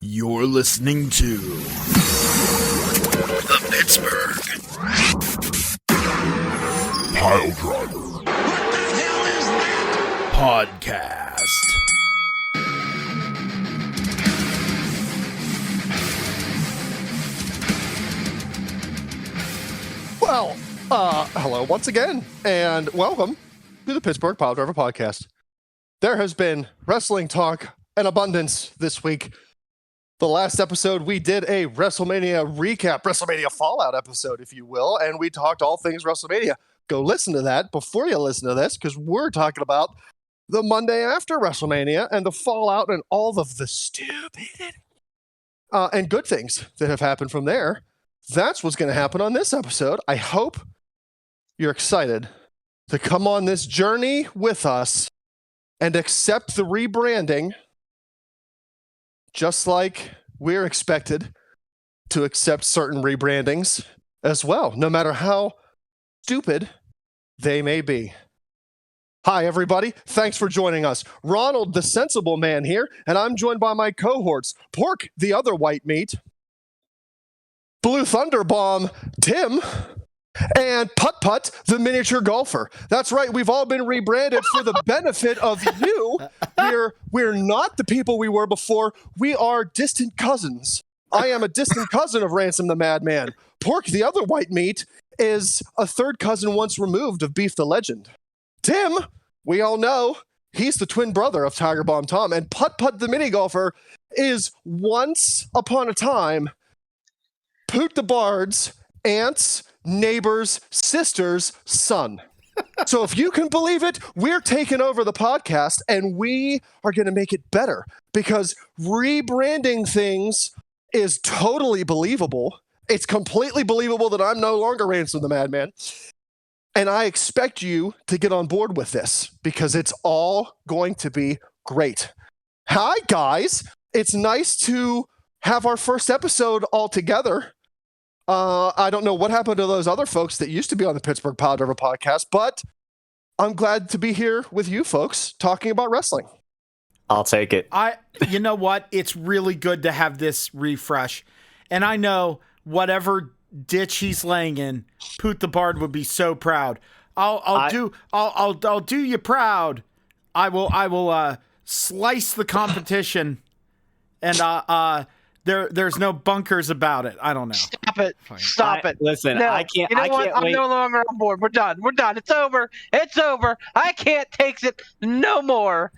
You're listening to the Pittsburgh Piledriver. What the hell is that? Podcast. Well, hello once again, and welcome to the Pittsburgh Piledriver Podcast. There has been wrestling talk in abundance this week. The last episode, we did a WrestleMania recap, WrestleMania Fallout episode, if you will, and we talked all things WrestleMania. Go listen to that before you listen to this, because we're talking about the Monday after WrestleMania and the fallout and all of the stupid and good things that have happened from there. That's what's going to happen on this episode. I hope you're excited to come on this journey with us and accept the rebranding, just like we're expected to accept certain rebrandings as well, no matter how stupid they may be. Hi, everybody. Thanks for joining us. Ronald, the sensible man here, and I'm joined by my cohorts, Pork, the other white meat, Blue Thunderbomb, Tim, and Putt, the miniature golfer. That's right. We've all been rebranded for the benefit of you. We're not the people we were before. We are distant cousins. I am a distant cousin of Ransom the Madman. Pork, the other white meat, is a third cousin once removed of Beef the Legend. Tim, we all know, he's the twin brother of Tiger Bomb Tom. And Putt, the mini golfer, is once upon a time Poot the Bard's aunt's neighbor's sister's son. So if you can believe it, we're taking over the podcast and we are going to make it better, because rebranding things is totally believable. It's completely believable that I'm no longer Ransom the Madman. And I expect you to get on board with this, because it's all going to be great. Hi, guys. It's nice to have our first episode all together. I don't know what happened to those other folks that used to be on the Pittsburgh Piledriver Podcast, but I'm glad to be here with you folks talking about wrestling. I'll take it. You know what? It's really good to have this refresh. And I know whatever ditch he's laying in, Poot the Bard would be so proud. I'll do you proud. I will slice the competition, and there's no bunkers about it. I don't know. Stop it. Listen, no. I can't. You know I what? can't I'm wait. no longer on board. We're done. It's over. I can't take it no more.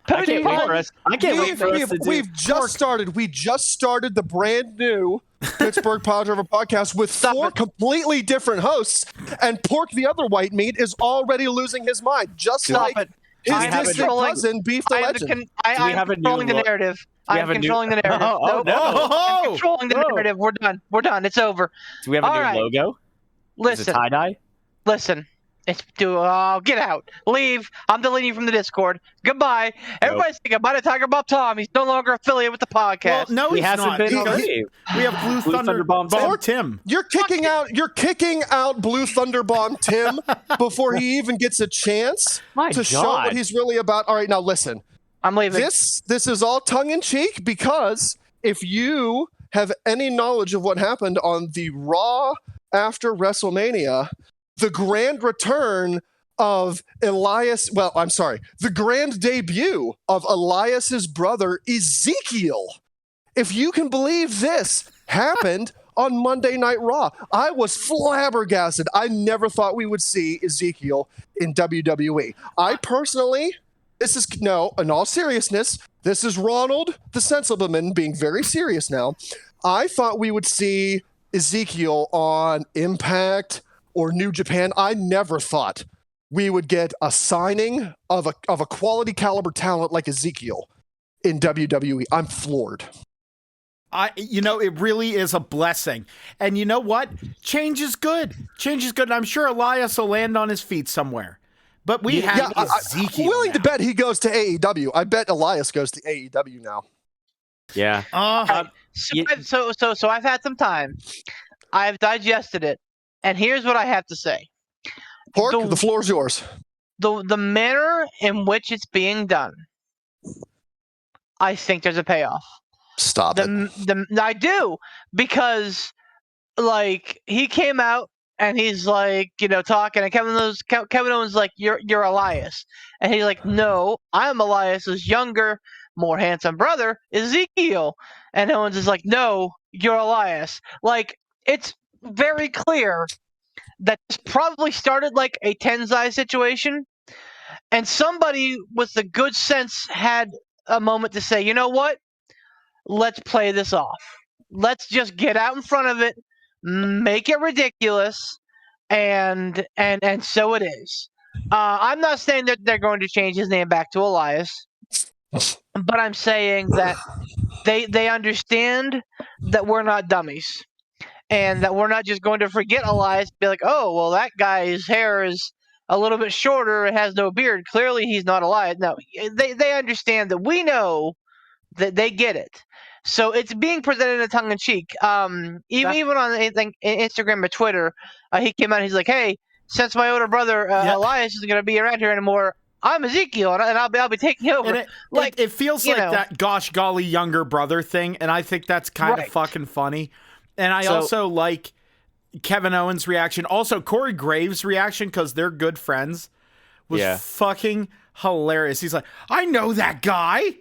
I can't wait for us. I can't wait for us to do. We've just started. We just started the brand new Pittsburgh Piledriver Podcast with four completely different hosts, and Pork, the other white meat, is already losing his mind, just like his distant cousin, Beef the Legend. I'm controlling the narrative. I'm controlling the narrative. I'm controlling the narrative. We're done. It's over. Do we have a new logo? Listen. Is it tie-dye? Listen. Get out. Leave. I'm deleting you from the Discord. Goodbye. Everybody say goodbye to Tiger Bomb Tom. He's no longer affiliated with the podcast. Well, no, He he's hasn't not. been We have Blue Thunderbomb Tim. You're kicking out Blue Thunderbomb Tim before he even gets a chance to show what he's really about. All right, now listen. I'm leaving. This is all tongue-in-cheek, because if you have any knowledge of what happened on the Raw after WrestleMania, the grand return of Elias, the grand debut of Elias's brother Ezekiel. If you can believe this happened on Monday Night Raw. I was flabbergasted. I never thought we would see Ezekiel in WWE. I personally, in all seriousness, this is Ronald, the sensible man, being very serious now. I thought we would see Ezekiel on Impact or New Japan. I never thought we would get a signing of a quality caliber talent like Ezekiel in WWE. I'm floored. It really is a blessing. And you know what? Change is good. And I'm sure Elias will land on his feet somewhere. But we have Ezekiel. I'm willing to bet he goes to AEW. I bet Elias goes to AEW now. Yeah. So I've had some time. I've digested it. And here's what I have to say. Pork, the floor is yours. The manner in which it's being done, I think there's a payoff. Stop it. I do, because like he came out and he's like, talking, and Kevin Owens like, you're Elias, and he's like, no, I'm Elias's younger, more handsome brother, Ezekiel, and Owens is like, no, you're Elias. Like, it's very clear that this probably started like a Tenzai situation, and somebody with the good sense had a moment to say, you know what? Let's play this off. Let's just get out in front of it, make it ridiculous, and so it is. I'm not saying that they're going to change his name back to Elias, but I'm saying that they understand that we're not dummies, and that we're not just going to forget Elias and be like, oh, well, that guy's hair is a little bit shorter and has no beard. Clearly, he's not Elias. No, they understand that we know that they get it. So it's being presented in tongue in cheek. Even on Instagram or Twitter, he came out and he's like, "Hey, since my older brother Elias isn't going to be around here anymore, I'm Ezekiel, and I'll be taking over." And it feels like that gosh golly younger brother thing, and I think that's kind of fucking funny. And I also like Kevin Owens' reaction. Also, Corey Graves' reaction, because they're good friends, was fucking hilarious. He's like, "I know that guy."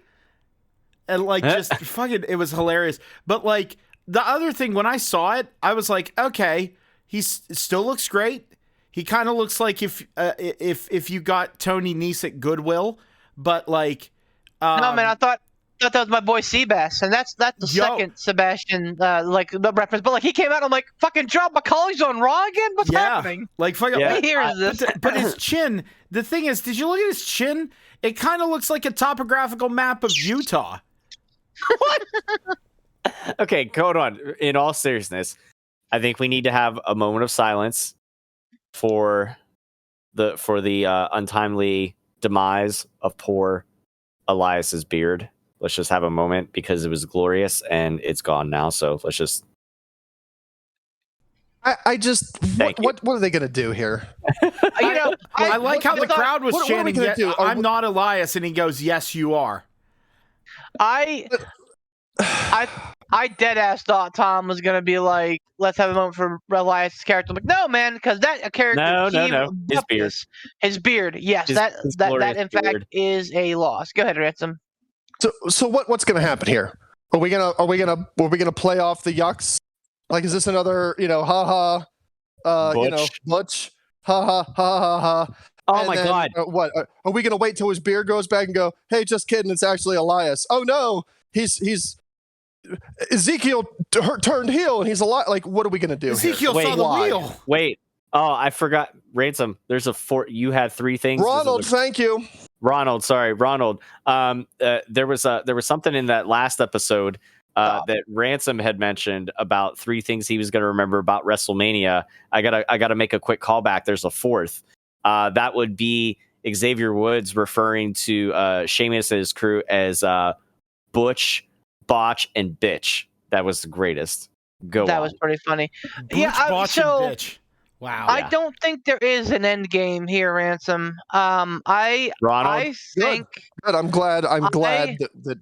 And like, just fucking, it was hilarious. But like, the other thing, when I saw it, I was like, okay, he still looks great. He kind of looks like if you got Tony Nese at Goodwill, but like, no, man, I thought that was my boy Seabass, and that's the second Sebastian like the reference. But like, he came out, I'm like, fucking John McCauley's on Raw again. What's happening? Like, fucking, here's this. But his chin. The thing is, did you look at his chin? It kind of looks like a topographical map of Utah. What? Okay, hold on. In all seriousness, I think we need to have a moment of silence for the untimely demise of poor Elias's beard. Let's just have a moment, because it was glorious and it's gone now. So let's just. I just what are they gonna do here? I like how the crowd was chanting. I'm not Elias, and he goes, "Yes, you are." I dead ass thought Tom was gonna be like, let's have a moment for Elias' character. I'm like, no, man, because that character. No. His beard. Yes, that in fact is a loss. Go ahead, Ransom. So what's gonna happen here? Are we gonna play off the yucks? Like, is this another Butch, ha. Oh my God! What are we gonna wait till his beard goes back and go, hey, just kidding, it's actually Elias? Oh no, he's Ezekiel turned heel and he's a lot. Like, what are we gonna do? Ezekiel saw the wheel. Wait. Oh, I forgot. Ransom. There's you had three things. Ronald, thank you. Ronald, sorry, Ronald. There was something in that last episode that Ransom had mentioned about three things he was going to remember about WrestleMania. I gotta make a quick callback. There's a fourth. That would be Xavier Woods referring to Sheamus and his crew as Butch, Botch, and Bitch. That was the greatest. That was pretty funny. Butch, Botch, and Bitch. Wow. I don't think there is an end game here, Ransom. I think good. I'm glad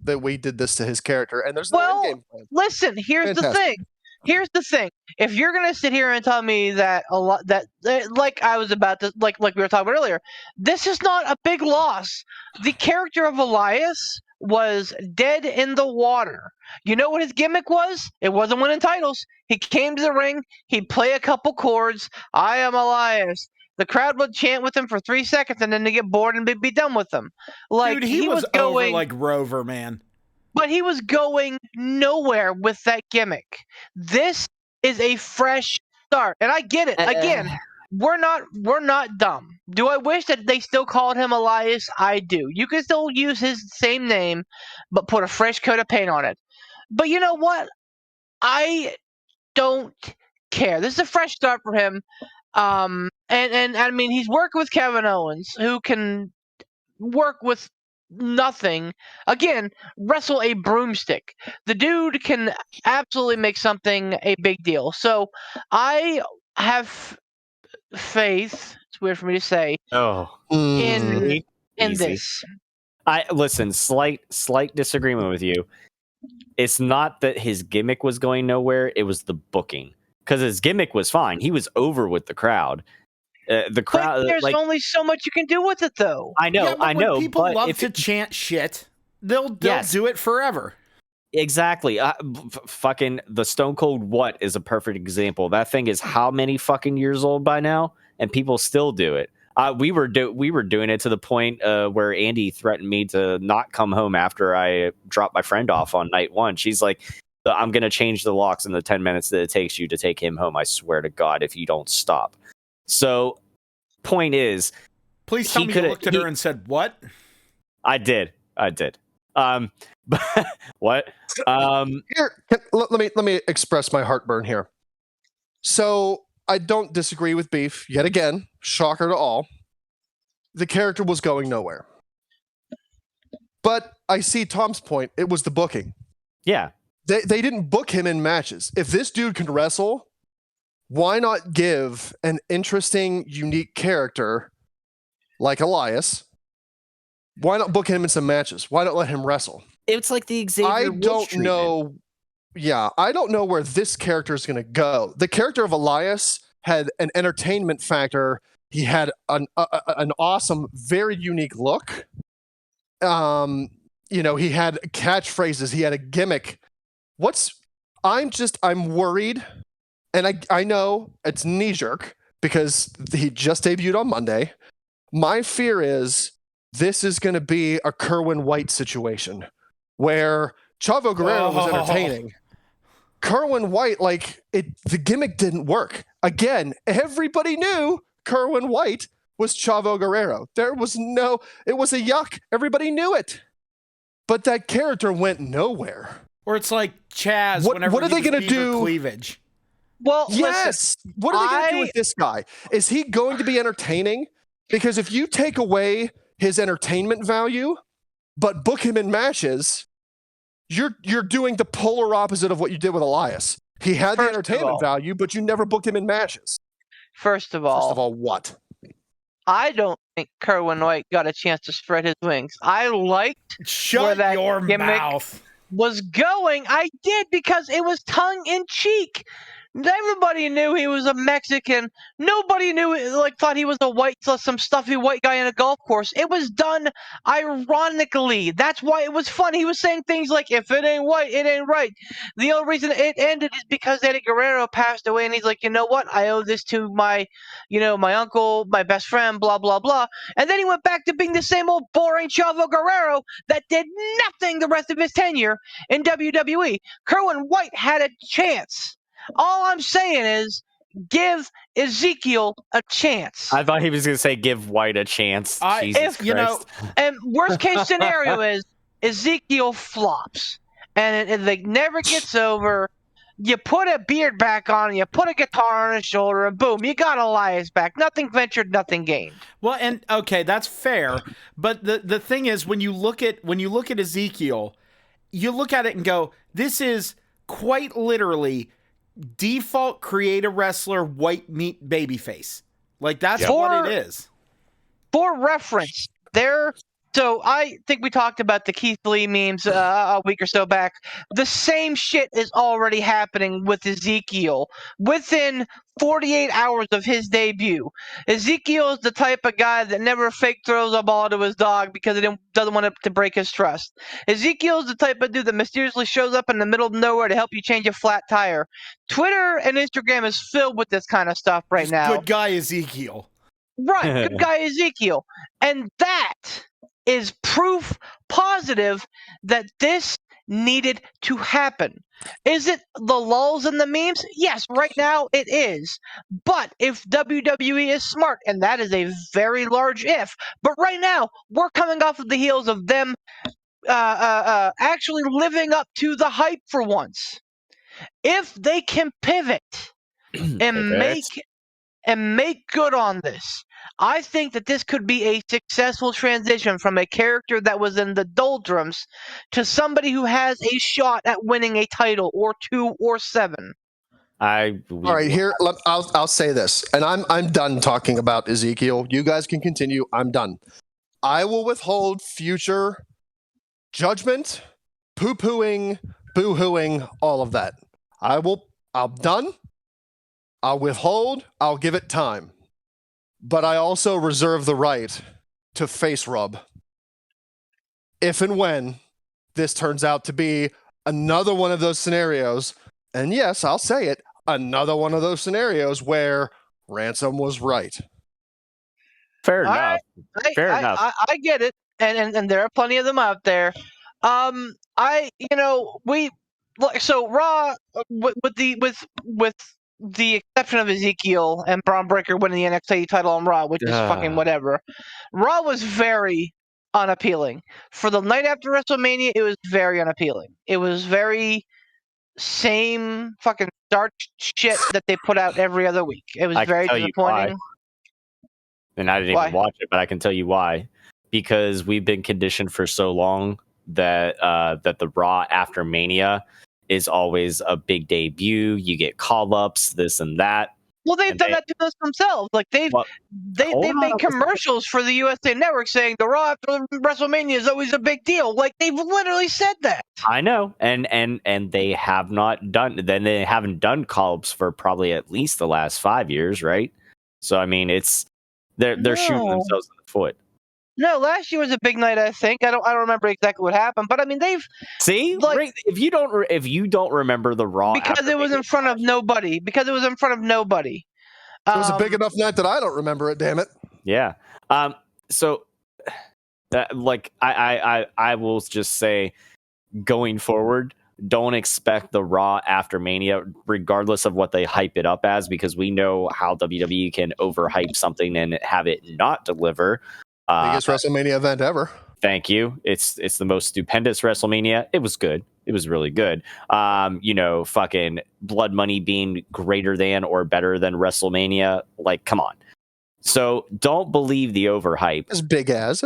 that we did this to his character, and there's no end game plan. Listen, here's the thing. If you're gonna sit here and tell me that like I was about to like we were talking about earlier, this is not a big loss. The character of Elias was dead in the water. You know what his gimmick was? It wasn't winning titles. He came to the ring, he'd play a couple chords, I am Elias. The crowd would chant with him for 3 seconds, and then they get bored and be done with him. Like, dude, he was going over like Rover, man. But he was going nowhere with that gimmick. This is a fresh start. And I get it. Again, we're not dumb. Do I wish that they still called him Elias? I do. You can still use his same name, but put a fresh coat of paint on it. But you know what? I don't care. This is a fresh start for him. And I mean, he's working with Kevin Owens, who can work with nothing. Again, wrestle a broomstick. The dude can absolutely make something a big deal. So I have faith. It's weird for me to say. In this. I listen. Slight disagreement with you. It's not that his gimmick was going nowhere. It was the booking. Because his gimmick was fine. He was over with the crowd. The crowd. But there's only so much you can do with it, though. I know. Yeah, but when people but love to chant shit, they'll do it forever. Exactly. Fucking the Stone Cold What is a perfect example. That thing is how many fucking years old by now, and people still do it. We were doing it to the point where Andy threatened me to not come home after I dropped my friend off on night one. She's like, I'm going to change the locks in the 10 minutes that it takes you to take him home. I swear to God, if you don't stop. So point is, please tell me you looked at her and said, what? I did. What? Here, let me express my heartburn here. So I don't disagree with Beef yet again. Shocker to all. The character was going nowhere. But I see Tom's point. It was the booking. Yeah. They didn't book him in matches. If this dude can wrestle, why not give an interesting, unique character like Elias? Why not book him in some matches? Why not let him wrestle? It's like the Xavier I Woods don't treatment. know. Yeah, I don't know where this character is going to go. The character of Elias had an entertainment factor. He had an awesome, very unique look. He had catchphrases. He had a gimmick. I'm worried, and I know it's knee-jerk because he just debuted on Monday. My fear is this is going to be a Kerwin White situation where Chavo Guerrero was entertaining. Kerwin White, the gimmick didn't work. Again, everybody knew Kerwin White was Chavo Guerrero. It was a yuck. Everybody knew it. But that character went nowhere. Or it's like Chaz. What are they going to do? Cleavage. Well, yes. Listen, what are they going to do with this guy? Is he going to be entertaining? Because if you take away his entertainment value, but book him in matches, you're doing the polar opposite of what you did with Elias. He had the entertainment value, but you never booked him in matches. First of all, what? I don't think Kerwin White got a chance to spread his wings. I liked where that gimmick was going. I did, because it was tongue in cheek. Everybody knew he was a Mexican. Nobody thought he was some stuffy white guy in a golf course. It was done ironically. That's why it was fun. He was saying things like, if it ain't white, it ain't right. The only reason it ended is because Eddie Guerrero passed away, and he's like, you know what? I owe this to my uncle, my best friend, blah, blah, blah. And then he went back to being the same old boring Chavo Guerrero that did nothing the rest of his tenure in WWE. Kerwin White had a chance. All I'm saying is give Ezekiel a chance. I thought he was going to say give White a chance. Jesus Christ. And worst case scenario is Ezekiel flops and it never gets over. You put a beard back on, and you put a guitar on his shoulder, and boom, you got Elias back. Nothing ventured, nothing gained. Well, and okay, that's fair. But the thing is, when you look at Ezekiel, you look at it and go, this is quite literally default create a wrestler white meat babyface. That's what it is. For reference, so I think we talked about the Keith Lee memes a week or so back. The same shit is already happening with Ezekiel within 48 hours of his debut. Ezekiel is the type of guy that never fake throws a ball to his dog because he doesn't want it to break his trust. Ezekiel is the type of dude that mysteriously shows up in the middle of nowhere to help you change a flat tire. Twitter and Instagram is filled with this kind of stuff right now. Good guy Ezekiel. Right, good guy Ezekiel. And that is proof positive that this needed to happen. Is it the lulls in the memes? Yes, right now it is. But if WWE is smart, and that is a very large if, but right now we're coming off of the heels of them actually living up to the hype for once. If they can pivot and make good on this, I think that this could be a successful transition from a character that was in the doldrums to somebody who has a shot at winning a title or 2 or 7. All right, here I'll say this, and I'm done talking about Ezekiel. You guys can continue. I'm done. I will withhold future judgment, poo-pooing, boo-hooing all of that. I'm done. I'll withhold. I'll give it time. But I also reserve the right to face rub if and when this turns out to be another one of those scenarios. And yes, I'll say it, another one of those scenarios where Ransom was right. Fair enough. Fair enough. I get it, and there are plenty of them out there. So Raw with the exception of Ezekiel and Braun Breaker winning the NXT title on Raw, which is fucking whatever. Raw was very unappealing. For the night after WrestleMania, it was very unappealing. It was very same fucking starch shit that they put out every other week. It was very disappointing. And I didn't even watch it, but I can tell you why. Because we've been conditioned for so long that that the Raw after Mania is always a big debut. You get call-ups, this and that. Well, they've done that to us themselves. Like they've made commercials for the USA Network saying the Raw after WrestleMania is always a big deal. Like they've literally said that. I know, and they have not done. Then they haven't done call-ups for probably at least the last 5 years, right? So I mean, they're shooting themselves in the foot. No, last year was a big night. I think I don't remember exactly what happened, but I mean they've if you don't remember the Raw because it was in front of nobody. Because it was in front of nobody. It was a big enough night that I don't remember it. Damn it. Yeah. So that I will just say going forward, don't expect the Raw after Mania, regardless of what they hype it up as, because we know how WWE can overhype something and have it not deliver. Biggest WrestleMania event ever. Thank you. It's the most stupendous WrestleMania. It was good. It was really good. Fucking Blood Money being greater than or better than WrestleMania. Like, come on. So don't believe the overhype. As big as.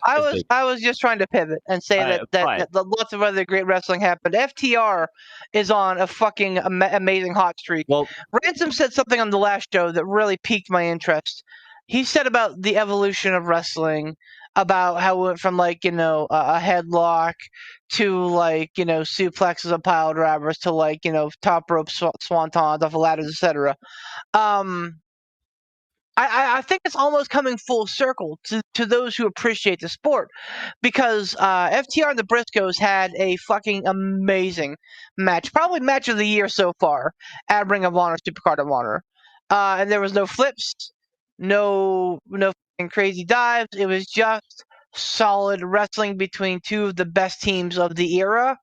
I was just trying to pivot and say that lots of other great wrestling happened. FTR is on a fucking amazing hot streak. Well, Ransom said something on the last show that really piqued my interest. He said about the evolution of wrestling, about how it went from a headlock to suplexes and pile drivers to top rope swantons off of ladders, etc. I think it's almost coming full circle to those who appreciate the sport, because FTR and the Briscoes had a fucking amazing match, probably match of the year so far at Ring of Honor, Supercard of Honor, and there was no flips. No crazy dives. It was just solid wrestling between two of the best teams of the era.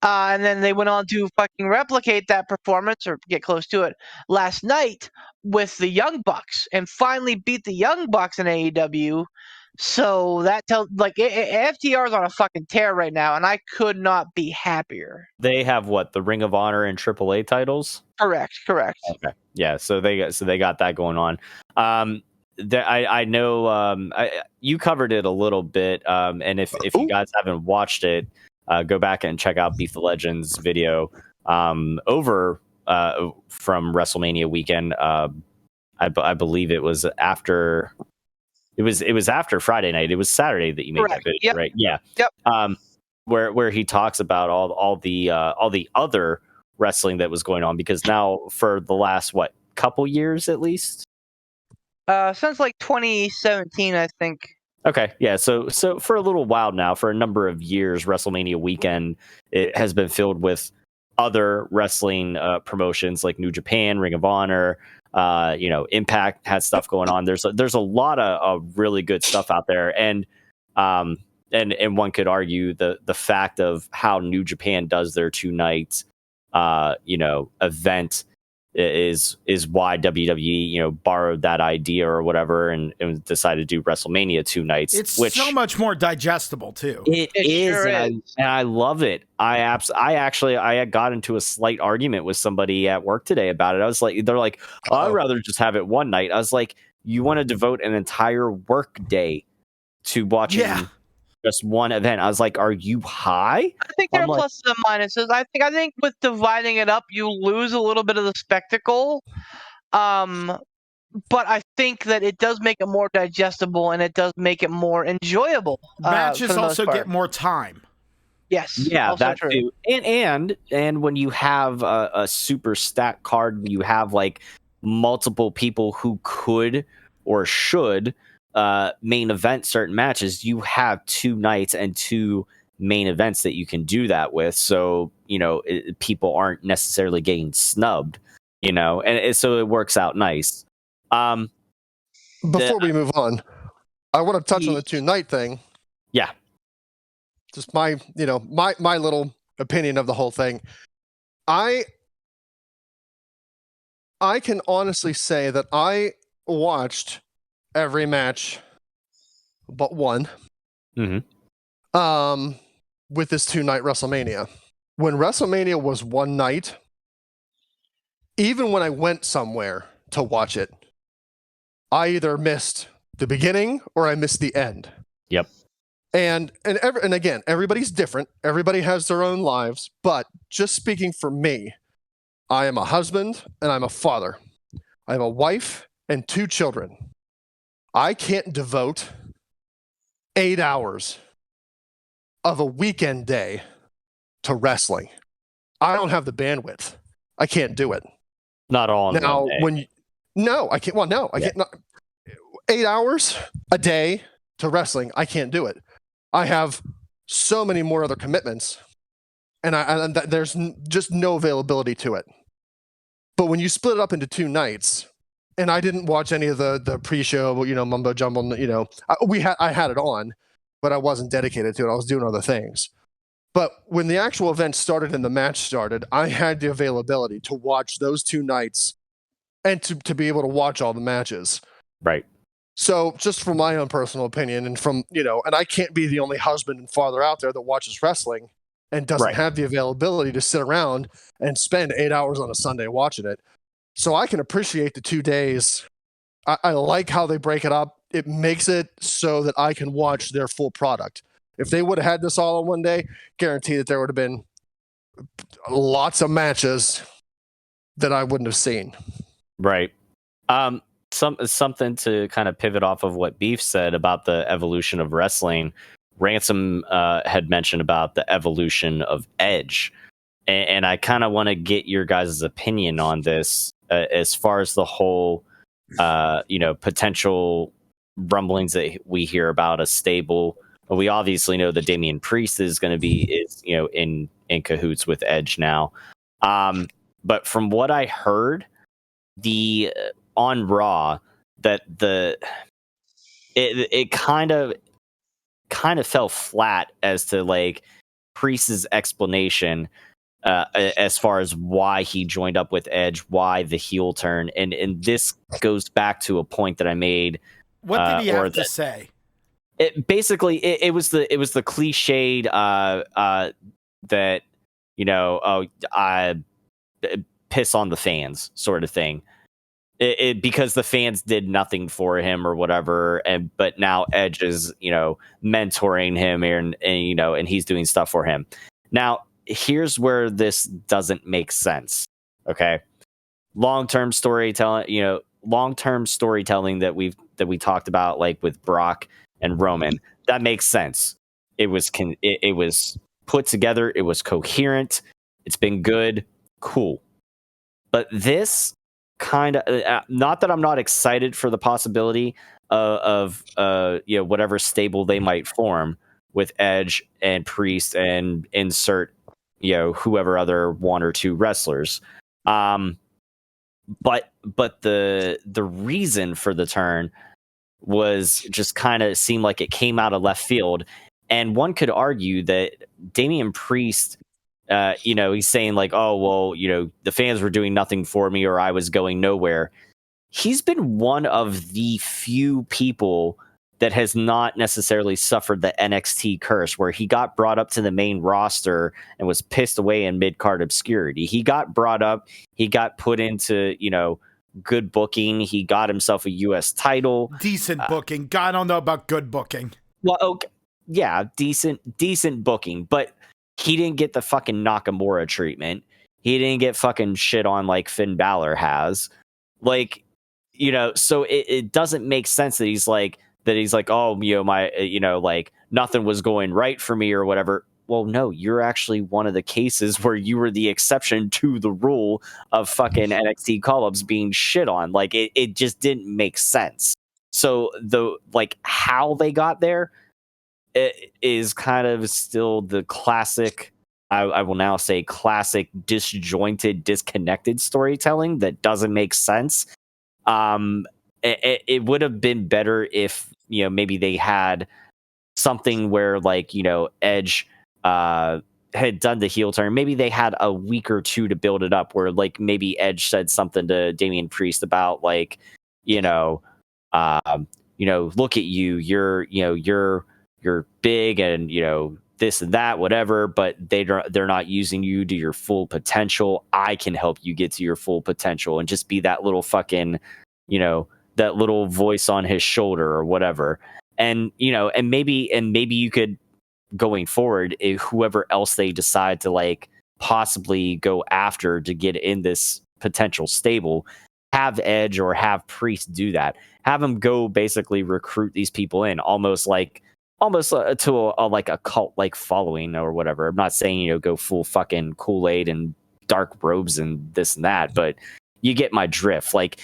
And then they went on to fucking replicate that performance, or get close to it, last night with the Young Bucks, and finally beat the Young Bucks in AEW. So that tells, FTR is on a fucking tear right now, and I could not be happier. They have the Ring of Honor and AAA titles? Correct. Okay. Yeah, so they got that going on. I know you covered it a little bit, and if you guys haven't watched it, go back and check out Beef the Legends video over from WrestleMania weekend. I believe it was after. It was after Friday night. It was Saturday that you made that video, right? Yeah. Yep. Where he talks about all the other wrestling that was going on, because now for the last couple years at least, since 2017, I think. Okay, yeah. So for a little while now, for a number of years, WrestleMania weekend, it has been filled with other wrestling promotions like New Japan, Ring of Honor. Impact had stuff going on. There's a lot of really good stuff out there, and one could argue the fact of how New Japan does their 2 nights event is why WWE borrowed that idea or whatever and decided to do WrestleMania 2 nights. It's so much more digestible too. It is, sure and I love it. I got into a slight argument with somebody at work today about it. I was like, they're like, I'd rather just have it one night. I was like, you want to devote an entire work day to watching just one event? I was like, are you high? I think there are pluses and minuses. I think with dividing it up, you lose a little bit of the spectacle. But I think that it does make it more digestible, and it does make it more enjoyable. Matches also get more time. Yes. Yeah, Also that true. too. And when you have a super stacked card, you have like multiple people who could or should main event certain matches. You have 2 nights and 2 main events that you can do that with. So people aren't necessarily getting snubbed. So it works out nice. Before we move on, I want to touch on the 2-night thing. Yeah. Just my little opinion of the whole thing. I can honestly say that I watched every match but one. Mm-hmm. With this 2-night WrestleMania. When WrestleMania was 1 night, even when I went somewhere to watch it, I either missed the beginning or I missed the end. Yep. And again, everybody's different. Everybody has their own lives. But just speaking for me, I am a husband and I'm a father. I have a wife and 2 children. I can't devote 8 hours of a weekend day to wrestling. I don't have the bandwidth. I can't do it. Not all in Now, one day. no, I can't. Well, no, I can't. 8 hours a day to wrestling, I can't do it. I have so many more other commitments, and there's just no availability to it. But when you split it up into 2 nights, and I didn't watch any of the pre-show, mumbo jumbo, I had it on, but I wasn't dedicated to it. I was doing other things. But when the actual event started and the match started, I had the availability to watch those 2 nights and to be able to watch all the matches. Right. So just from my own personal opinion and and I can't be the only husband and father out there that watches wrestling and doesn't have the availability to sit around and spend 8 hours on a Sunday watching it. So I can appreciate the 2 days. I like how they break it up. It makes it so that I can watch their full product. If they would have had this all in 1 day, guarantee that there would have been lots of matches that I wouldn't have seen. Right. Something to kind of pivot off of what Beef said about the evolution of wrestling. Ransom had mentioned about the evolution of Edge. And I kind of want to get your guys' opinion on this as far as the whole, potential rumblings that we hear about a stable. We obviously know that Damian Priest is going to be in cahoots with Edge now. But from what I heard, on Raw, that it kind of fell flat as to like Priest's explanation as far as why he joined up with Edge, why the heel turn, and this goes back to a point that I made. What did he have to say? It basically it was the cliched that I piss on the fans sort of thing. Because the fans did nothing for him or whatever, but now Edge is mentoring him and he's doing stuff for him. Now here's where this doesn't make sense. Okay, long-term storytelling that we talked about, like with Brock and Roman, that makes sense. It was put together. It was coherent. It's been good, cool. But this kind of not that I'm not excited for the possibility of whatever stable they might form with Edge and Priest and insert whoever other 1 or 2 wrestlers. But the reason for the turn was just kind of seemed like it came out of left field, and one could argue that Damian Priest, he's saying like, oh well, the fans were doing nothing for me, or I was going nowhere. He's been one of the few people that has not necessarily suffered the NXT curse, where he got brought up to the main roster and was pissed away in mid-card obscurity. He got brought up, he got put into, good booking. He got himself a US title. Decent booking. I don't know about good booking. Well, okay. Yeah, decent booking, but he didn't get the fucking Nakamura treatment. He didn't get fucking shit on like Finn Balor has. Like, so it doesn't make sense that he's like, oh, my, like nothing was going right for me or whatever. well, no, you're actually one of the cases where you were the exception to the rule of fucking NXT call-ups being shit on. Like, it just didn't make sense. So how they got there, it is kind of still the classic, I will now say classic disjointed, disconnected storytelling that doesn't make sense. It would have been better if, maybe they had something where, like, Edge had done the heel turn. Maybe they had a week or two to build it up, where, like, maybe Edge said something to Damian Priest about, like, look at you, you're big, and this and that, whatever, but they're not using you to your full potential. I can help you get to your full potential, and just be that little fucking, that little voice on his shoulder or whatever. And maybe you could, going forward, whoever else they decide to, like, possibly go after to get in this potential stable, have Edge or have Priest do that. Have them go basically recruit these people in, almost to a cult like following or whatever. I'm not saying go full fucking Kool-Aid and dark robes and this and that, but you get my drift. Like,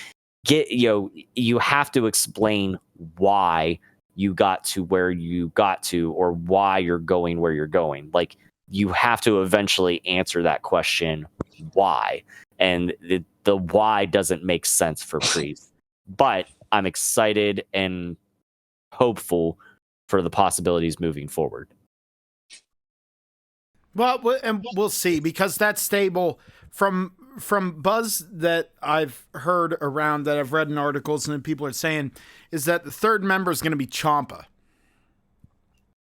you have to explain why you got to where you got to, or why you're going where you're going. Like, you have to eventually answer that question, why. And the why doesn't make sense for Priest. But I'm excited and hopeful for the possibilities moving forward. Well, and we'll see, because that stable, from buzz that I've heard around, that I've read in articles and people are saying, is that the third member is going to be Ciampa.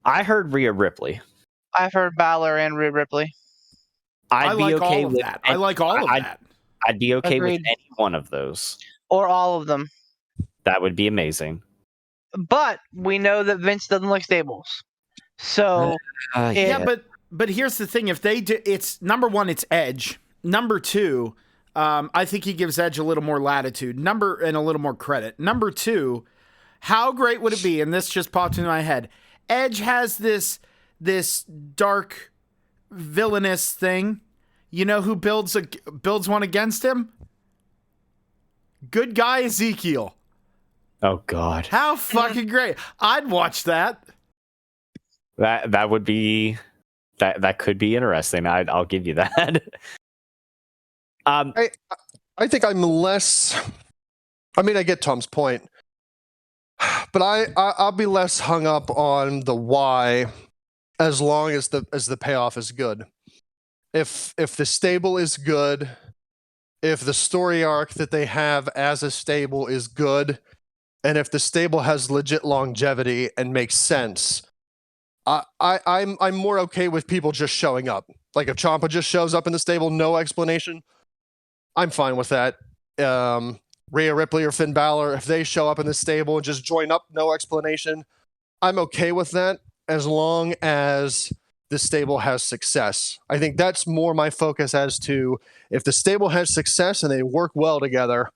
I heard Rhea Ripley. I've heard Balor and Rhea Ripley. I like all of that. I like all of that. I'd be okay Agreed. with any one of those. Or all of them. That would be amazing. But we know that Vince doesn't like stables. So but here's the thing: if they do, it's number one, it's Edge. Number two, I think he gives Edge a little more latitude. And a little more credit. Number two, how great would it be? And this just popped into my head. Edge has this dark, villainous thing. You know who builds one against him? Good guy Ezekiel. Oh God! How fucking great! I'd watch that. That would be that could be interesting. I'll give you that. I think I'm less. I mean, I get Tom's point, but I'll be less hung up on the why, as long as the payoff is good. If the stable is good, if the story arc that they have as a stable is good, and if the stable has legit longevity and makes sense, I'm more okay with people just showing up. Like, if Ciampa just shows up in the stable, no explanation, I'm fine with that. Rhea Ripley or Finn Balor, if they show up in the stable and just join up, no explanation, I'm okay with that, as long as the stable has success. I think that's more my focus, as to if the stable has success and they work well together,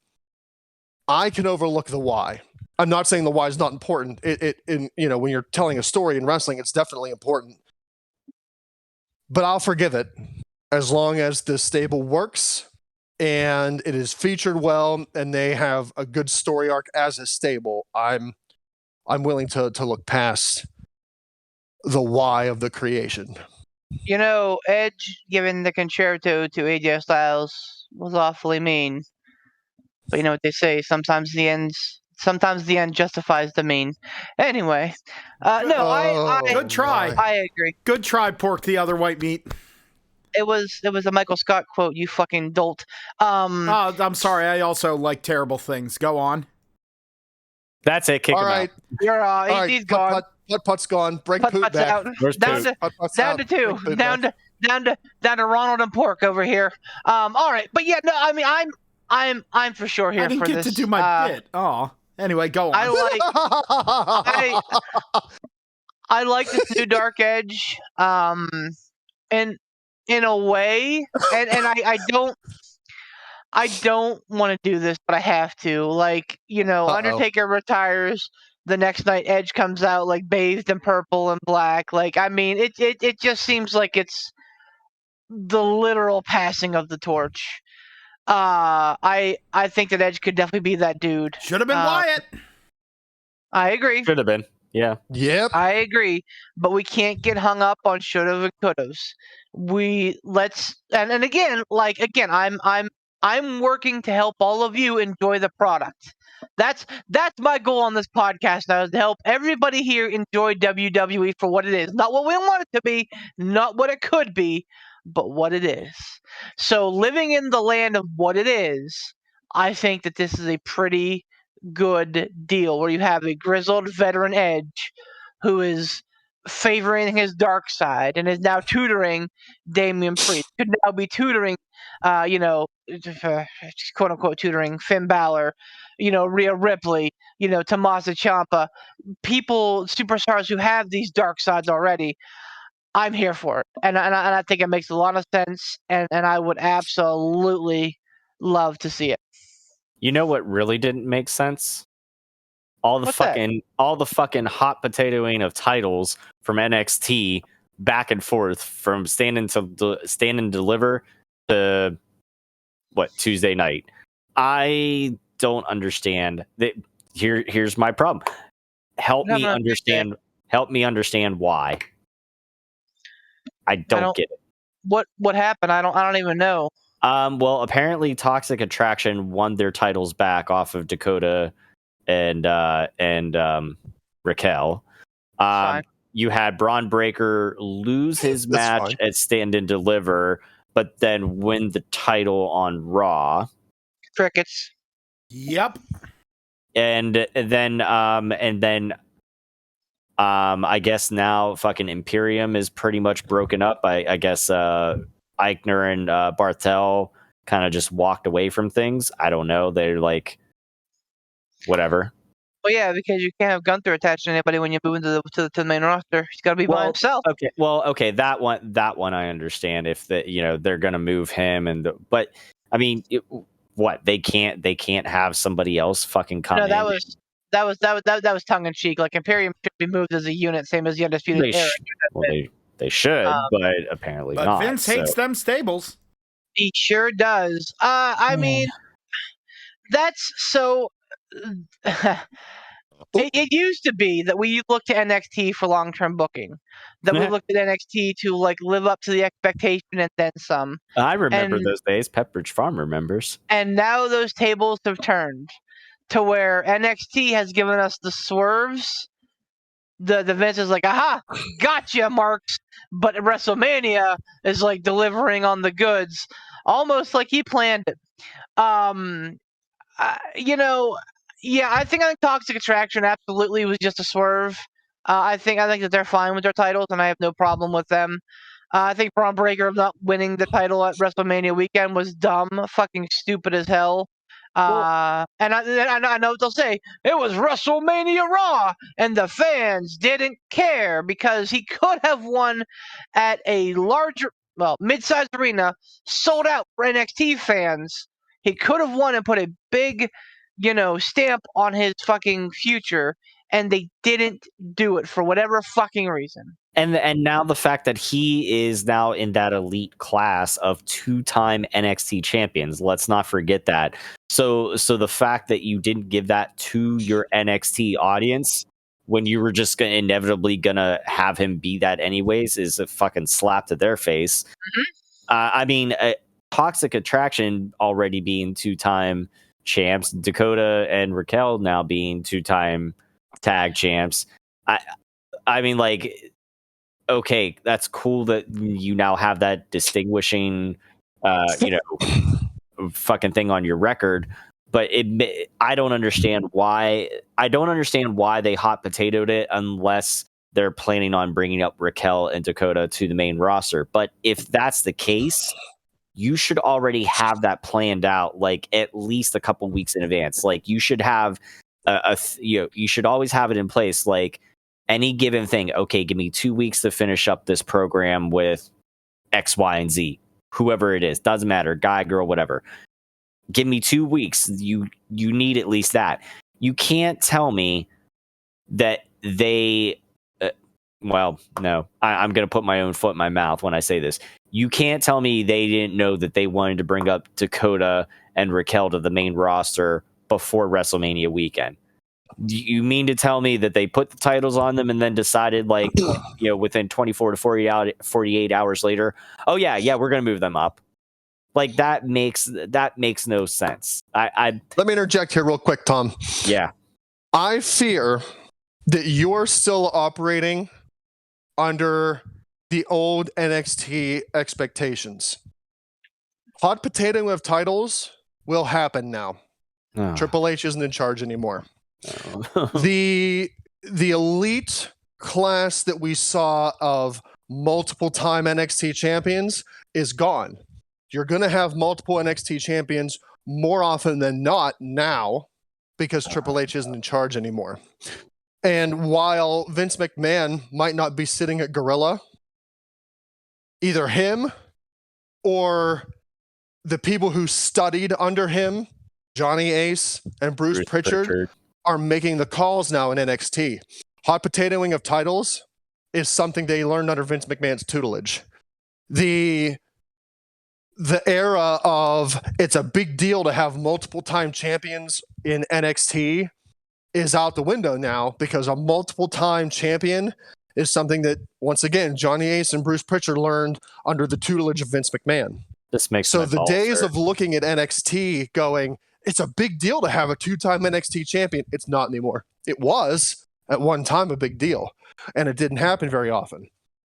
I can overlook the why. I'm not saying the why is not important. When you're telling a story in wrestling, it's definitely important. But I'll forgive it as long as the stable works and it is featured well and they have a good story arc as a stable. I'm willing to look past the why of the creation. Edge giving the concerto to AJ Styles was awfully mean. But you know what they say, sometimes the end justifies the mean. Anyway, good try. I agree. Good try, pork the other white meat. It was a Michael Scott quote, you fucking dolt. I'm sorry, I also like terrible things. Go on. That's it, kick him right. out. You're he's gone. Putt's gone. Bring Poot back. Out. Where's down Poot? down to two. Down to Ronald and Pork over here. All right, but yeah, no, I mean, I'm for sure here I didn't for get this. to do my bit. Oh, anyway, go on. I like this new Dark Edge, and in a way, and I don't want to do this, but I have to. Like, Uh-oh. Undertaker retires, the next night Edge comes out like bathed in purple and black. Like, I mean, it just seems like it's the literal passing of the torch. I think that Edge could definitely be that dude. Should have been Wyatt. I agree. Should have been. Yeah. Yep. I agree, but we can't get hung up on shoulda and couldas. And again, I'm working to help all of you enjoy the product. That's my goal on this podcast now, is to help everybody here enjoy WWE for what it is. Not what we want it to be, not what it could be, but what it is. So living in the land of what it is, I think that this is a pretty good deal where you have a grizzled veteran Edge who is favoring his dark side and is now tutoring Damian Priest. Could now be tutoring, quote unquote tutoring Finn Balor, Rhea Ripley, Tommaso Ciampa, superstars who have these dark sides already. I'm here for it, and I think it makes a lot of sense, and I would absolutely love to see it. You know what really didn't make sense? All the What's that? fucking hot potatoing of titles from NXT back and forth from stand and deliver to Tuesday night. I don't understand that. Here's my problem. Help me understand why. I don't get it. What happened? I don't even know. Well, apparently Toxic Attraction won their titles back off of Dakota and Raquel. You had Braun Breaker lose his match at Stand and Deliver, but then win the title on Raw. Crickets. Yep. And then I guess now fucking Imperium is pretty much broken up. I guess Eichner and Barthel kind of just walked away from things. I don't know. They're like, whatever. Well, yeah, because you can't have Gunther attached to anybody when you move into the main roster. He's got to be by himself. Okay. That one I understand. If they're gonna move him, but I mean, they can't have somebody else fucking come in. That was tongue in cheek. Like, Imperium should be moved as a unit, same as the Undisputed Era. They should, but apparently but not. Vince hates them stables. He sure does. I mean, that's so. It used to be that we looked to NXT for long-term booking. That we looked at NXT to live up to the expectation and then some. I remember those days. Pepperidge Farm remembers. And now those tables have turned to where NXT has given us the swerves. The Vince is like, aha, gotcha, Marks. But WrestleMania is delivering on the goods, almost like he planned it. I think Toxic Attraction absolutely was just a swerve. I think that they're fine with their titles, and I have no problem with them. I think Braun Breaker not winning the title at WrestleMania weekend was dumb, fucking stupid as hell. And I know what they'll say. It was WrestleMania Raw, and the fans didn't care because he could have won at a larger, mid-sized arena, sold out for NXT fans. He could have won and put a big, stamp on his fucking future, and they didn't do it for whatever fucking reason. And now the fact that he is now in that elite class of 2-time NXT champions, let's not forget that. So the fact that you didn't give that to your NXT audience when you were just inevitably gonna have him be that anyways is a fucking slap to their face. Mm-hmm. Toxic Attraction already being 2-time champs, Dakota and Raquel now being 2-time tag champs. Okay, that's cool that you now have that distinguishing, fucking thing on your record. But I don't understand why. I don't understand why they hot potatoed it unless they're planning on bringing up Raquel and Dakota to the main roster. But if that's the case, you should already have that planned out, at least a couple weeks in advance. You should have you should always have it in place. Any given thing, okay, give me 2 weeks to finish up this program with X, Y, and Z. Whoever it is, doesn't matter, guy, girl, whatever. Give me 2 weeks. You need at least that. You can't tell me that they. Well, no, I'm going to put my own foot in my mouth when I say this. You can't tell me they didn't know that they wanted to bring up Dakota and Raquel to the main roster before WrestleMania weekend. Do you mean to tell me that they put the titles on them and then decided, like, within 24 to 48 hours later, oh yeah, we're going to move them up? Like, that makes no sense. I Let me interject here real quick, Tom. Yeah. I fear that you're still operating under the old NXT expectations. Hot potatoing of titles will happen now. Oh. Triple H isn't in charge anymore. Oh. The elite class that we saw of multiple time NXT champions is gone. You're going to have multiple NXT champions more often than not now because Triple H isn't in charge anymore. And while Vince McMahon might not be sitting at Gorilla, either him or the people who studied under him, Johnny Ace and Bruce Pritchard, are making the calls now in NXT. Hot potatoing of titles is something they learned under Vince McMahon's tutelage. The era of it's a big deal to have multiple time champions in NXT is out the window now, because a multiple time champion is something that, once again, Johnny Ace and Bruce Pritchard learned under the tutelage of Vince McMahon. This makes so the days of looking at NXT going, it's a big deal to have a 2-time NXT champion. It's not anymore. It was at one time a big deal, and it didn't happen very often.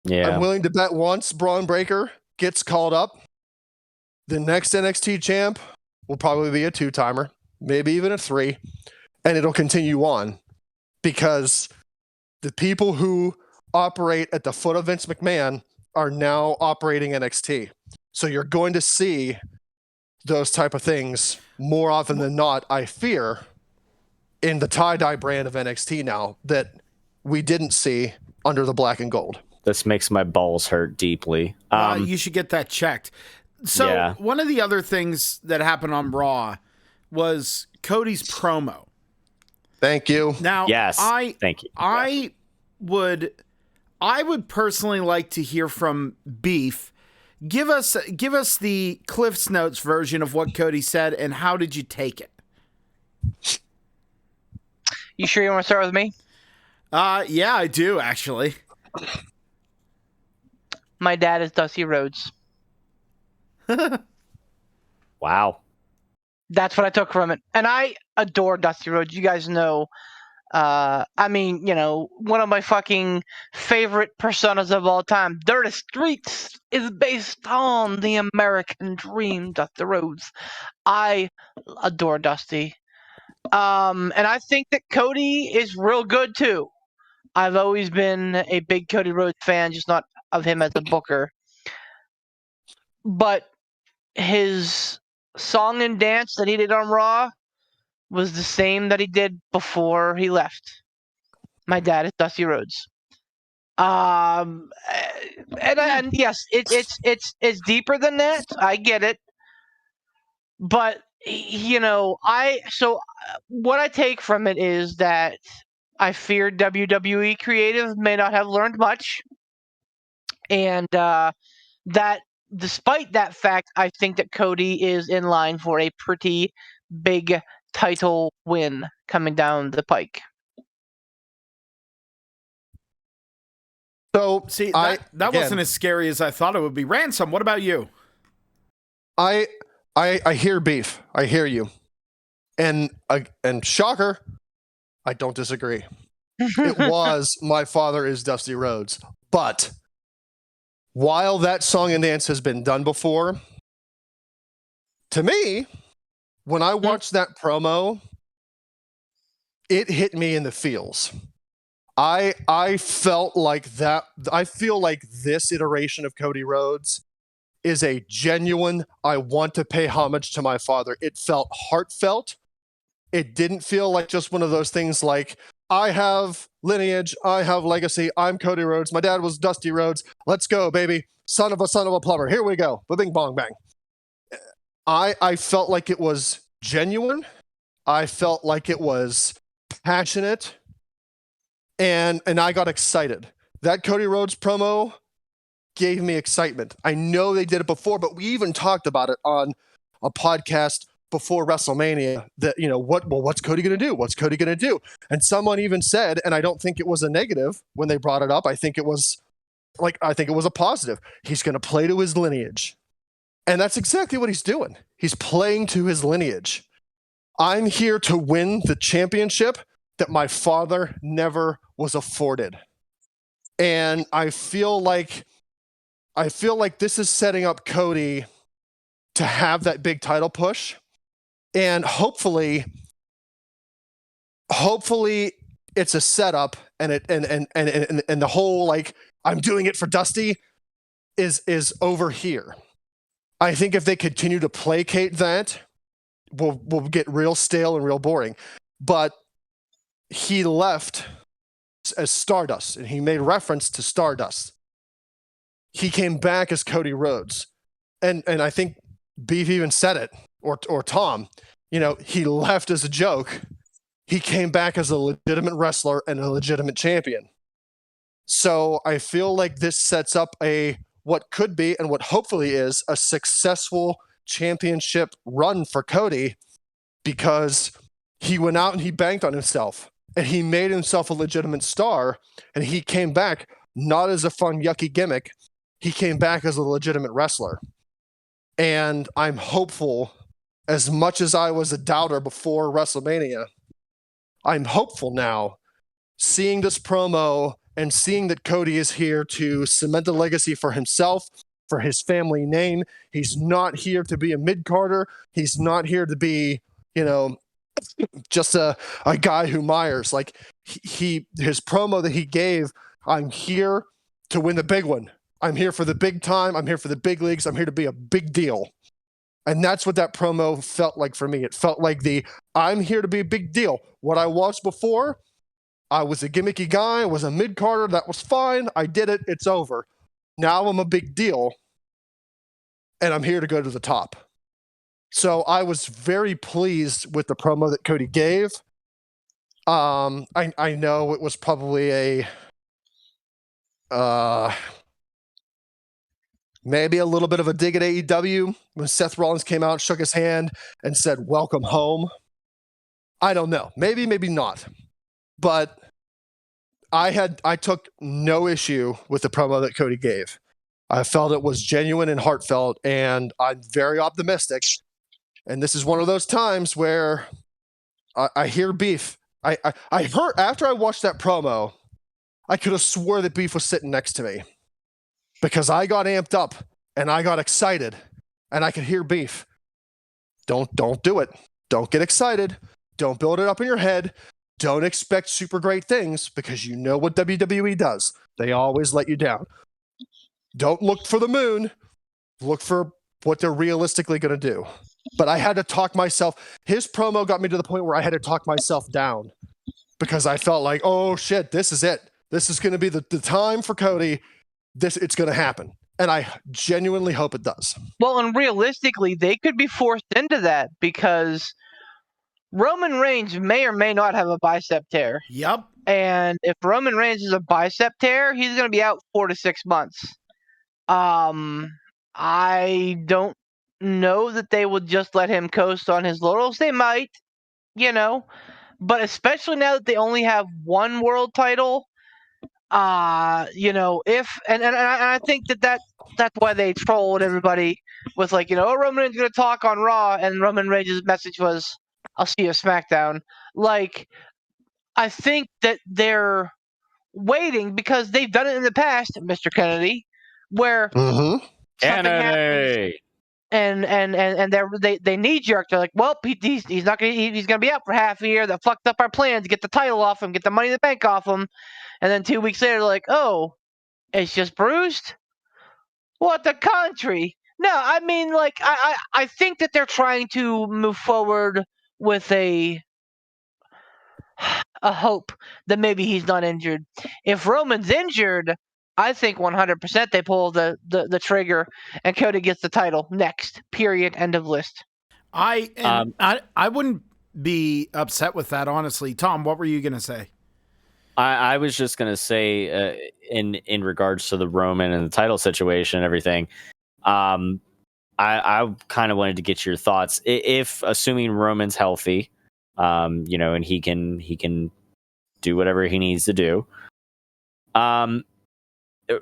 Yeah. I'm willing to bet once Braun Breaker gets called up, the next NXT champ will probably be a 2-timer, maybe even a 3, and it'll continue on, because the people who operate at the foot of Vince McMahon are now operating NXT. So you're going to see those type of things more often than not, I fear, in the tie-dye brand of NXT now that we didn't see under the black and gold. This makes my balls hurt deeply. You should get that checked. So one of the other things that happened on Raw was Cody's promo. Thank you. Now, yes, thank you. I would personally like to hear from Beef. Give us the Cliff's Notes version of what Cody said, and how did you take it? You sure you want to start with me? Yeah, I do, actually. My dad is Dusty Rhodes. Wow. That's what I took from it. And I adore Dusty Rhodes. You guys know. I mean, one of my fucking favorite personas of all time. Dirty Streets is based on the American dream, Dusty Rhodes. I adore Dusty. And I think that Cody is real good too. I've always been a big Cody Rhodes fan, just not of him as a booker. But his song and dance that he did on Raw was the same that he did before he left. My dad is Dusty Rhodes. And yes, it's deeper than that. I get it. But what I take from it is that I fear WWE creative may not have learned much, and that despite that fact, I think that Cody is in line for a pretty big title win coming down the pike. So see, that wasn't as scary as I thought it would be. Ransom, what about you? I hear Beef. I hear you. And shocker, I don't disagree. It was My Father is Dusty Rhodes. But while that song and dance has been done before, to me, when I watched that promo, it hit me in the feels. I felt like that. I feel like this iteration of Cody Rhodes is a genuine, I want to pay homage to my father. It felt heartfelt. It didn't feel like just one of those things like, I have lineage, I have legacy, I'm Cody Rhodes, my dad was Dusty Rhodes, let's go, baby, son of a plumber, here we go, bing bong bang. I felt like it was genuine. I felt like it was passionate. and I got excited. That Cody Rhodes promo gave me excitement. I know they did it before, but we even talked about it on a podcast before WrestleMania that, what's Cody going to do? What's Cody going to do? And someone even said, and I don't think it was a negative when they brought it up. I think it was a positive. He's going to play to his lineage. And that's exactly what he's doing. He's playing to his lineage. I'm here to win the championship that my father never was afforded. And I feel like this is setting up Cody to have that big title push. And hopefully it's a setup, and the whole, like, I'm doing it for Dusty is over here. I think if they continue to placate that, we'll get real stale and real boring. But he left as Stardust, and he made reference to Stardust. He came back as Cody Rhodes. And I think Beef even said it, or Tom, he left as a joke. He came back as a legitimate wrestler and a legitimate champion. So I feel like this sets up what could be, and what hopefully is, a successful championship run for Cody, because he went out and he banked on himself, and he made himself a legitimate star, and he came back not as a fun, yucky gimmick. He came back as a legitimate wrestler. And I'm hopeful, as much as I was a doubter before WrestleMania, I'm hopeful now, seeing this promo and seeing that Cody is here to cement a legacy for himself, for his family name. He's not here to be a mid-carder. He's not here to be, just a guy who Myers. Like, his promo that he gave, I'm here to win the big one. I'm here for the big time. I'm here for the big leagues. I'm here to be a big deal. And that's what that promo felt like for me. It felt like I'm here to be a big deal. What I was before, I was a gimmicky guy. I was a mid-carder. That was fine. I did it. It's over. Now I'm a big deal, and I'm here to go to the top. So I was very pleased with the promo that Cody gave. I know it was probably maybe a little bit of a dig at AEW when Seth Rollins came out, shook his hand, and said, "Welcome home." I don't know. Maybe not. But I took no issue with the promo that Cody gave. I felt it was genuine and heartfelt, and I'm very optimistic. And this is one of those times where I hear Beef. I heard, after I watched that promo, I could have swore that Beef was sitting next to me, because I got amped up and I got excited, and I could hear Beef. Don't do it. Don't get excited. Don't build it up in your head. Don't expect super great things, because you know what WWE does. They always let you down. Don't look for the moon. Look for what they're realistically going to do. But I had to talk myself. His promo got me to the point where I had to talk myself down, because I felt like, oh shit, this is it. This is going to be the time for Cody. It's going to happen. And I genuinely hope it does. Well, and realistically, they could be forced into that, because Roman Reigns may or may not have a bicep tear. Yep. And if Roman Reigns is a bicep tear, he's going to be out 4 to 6 months. I don't know that they would just let him coast on his laurels. They might, but especially now that they only have one world title, if and I think that's why they trolled everybody with, like, Roman Reigns is going to talk on Raw, and Roman Reigns' message was, "I'll see you at SmackDown." Like, I think that they're waiting because they've done it in the past, Mr. Kennedy, where something happens, and they knee jerk. They're like, "Well, he's not gonna be out for half a year. That fucked up our plans. Get the title off him. Get the Money in the Bank off him." And then 2 weeks later, they're like, "Oh, it's just bruised. What the country?" No, I mean, like, I think that they're trying to move forward with a hope that maybe he's not injured. If Roman's injured, I think 100% they pull the trigger and Cody gets the title next. Period. End of list. I wouldn't be upset with that, honestly. Tom, what were you going to say? I was just gonna say, in regards to the Roman and the title situation and everything, I kind of wanted to get your thoughts. If assuming Roman's healthy, and he can do whatever he needs to do.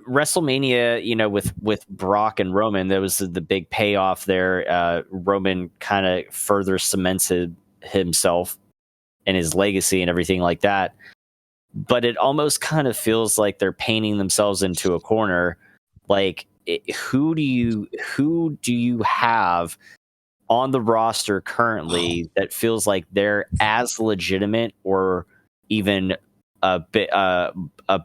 WrestleMania, with Brock and Roman, there was the big payoff there. Roman kind of further cemented himself and his legacy and everything like that. But it almost kind of feels like they're painting themselves into a corner. Like, who do you have on the roster currently that feels like they're as legitimate or even a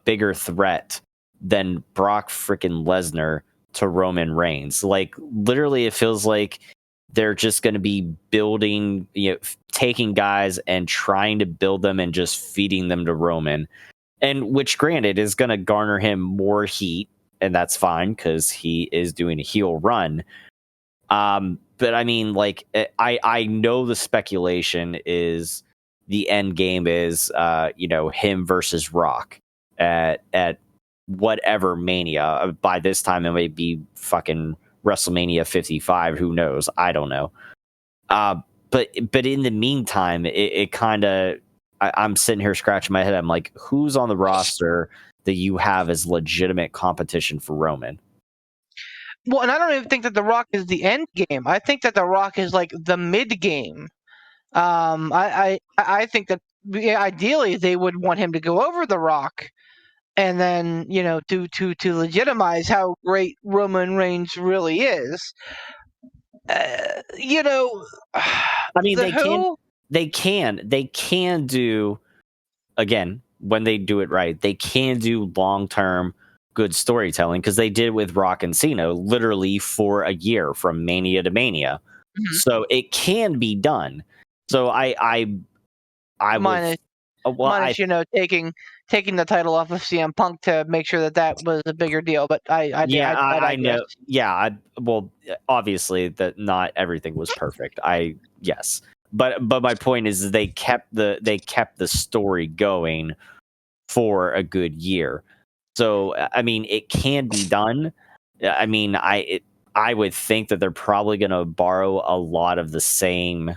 bigger threat than Brock freaking Lesnar to Roman Reigns? Like, literally, it feels like they're just going to be building, taking guys and trying to build them and just feeding them to Roman, and which, granted, is going to garner him more heat, and that's fine because he is doing a heel run. But I mean, like, I know the speculation is the end game is, him versus Rock at whatever Mania. By this time, it may be fucking WrestleMania 55. Who knows? I don't know. But in the meantime, it kind of, I'm sitting here scratching my head. I'm like, who's on the roster that you have as legitimate competition for Roman? Well, and I don't even think that The Rock is the end game. I think that The Rock is like the mid game. I think that ideally they would want him to go over The Rock, and then to legitimize how great Roman Reigns really is. I mean, they can do, again, when they do it right, they can do long-term good storytelling, because they did with Rock and Cena literally for a year from Mania to Mania. Mm-hmm. So it can be done. So I minus taking the title off of CM Punk to make sure that was a bigger deal. But I know. Yeah, well, obviously that not everything was perfect. Yes. But my point is they kept the story going for a good year. So I mean, it can be done. I mean, I would think that they're probably going to borrow a lot of the same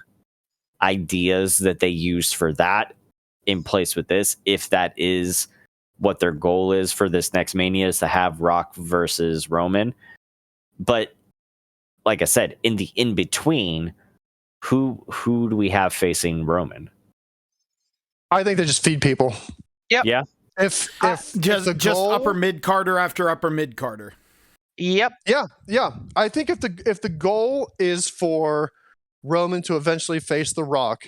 ideas that they used for that in place with this, if that is what their goal is for this next Mania, is to have Rock versus Roman. But like I said, in the in between, who do we have facing Roman? I think they just feed people. Yep. Yeah. If just upper mid Carter after upper mid Carter. Yep. Yeah. I think if the goal is for Roman to eventually face The Rock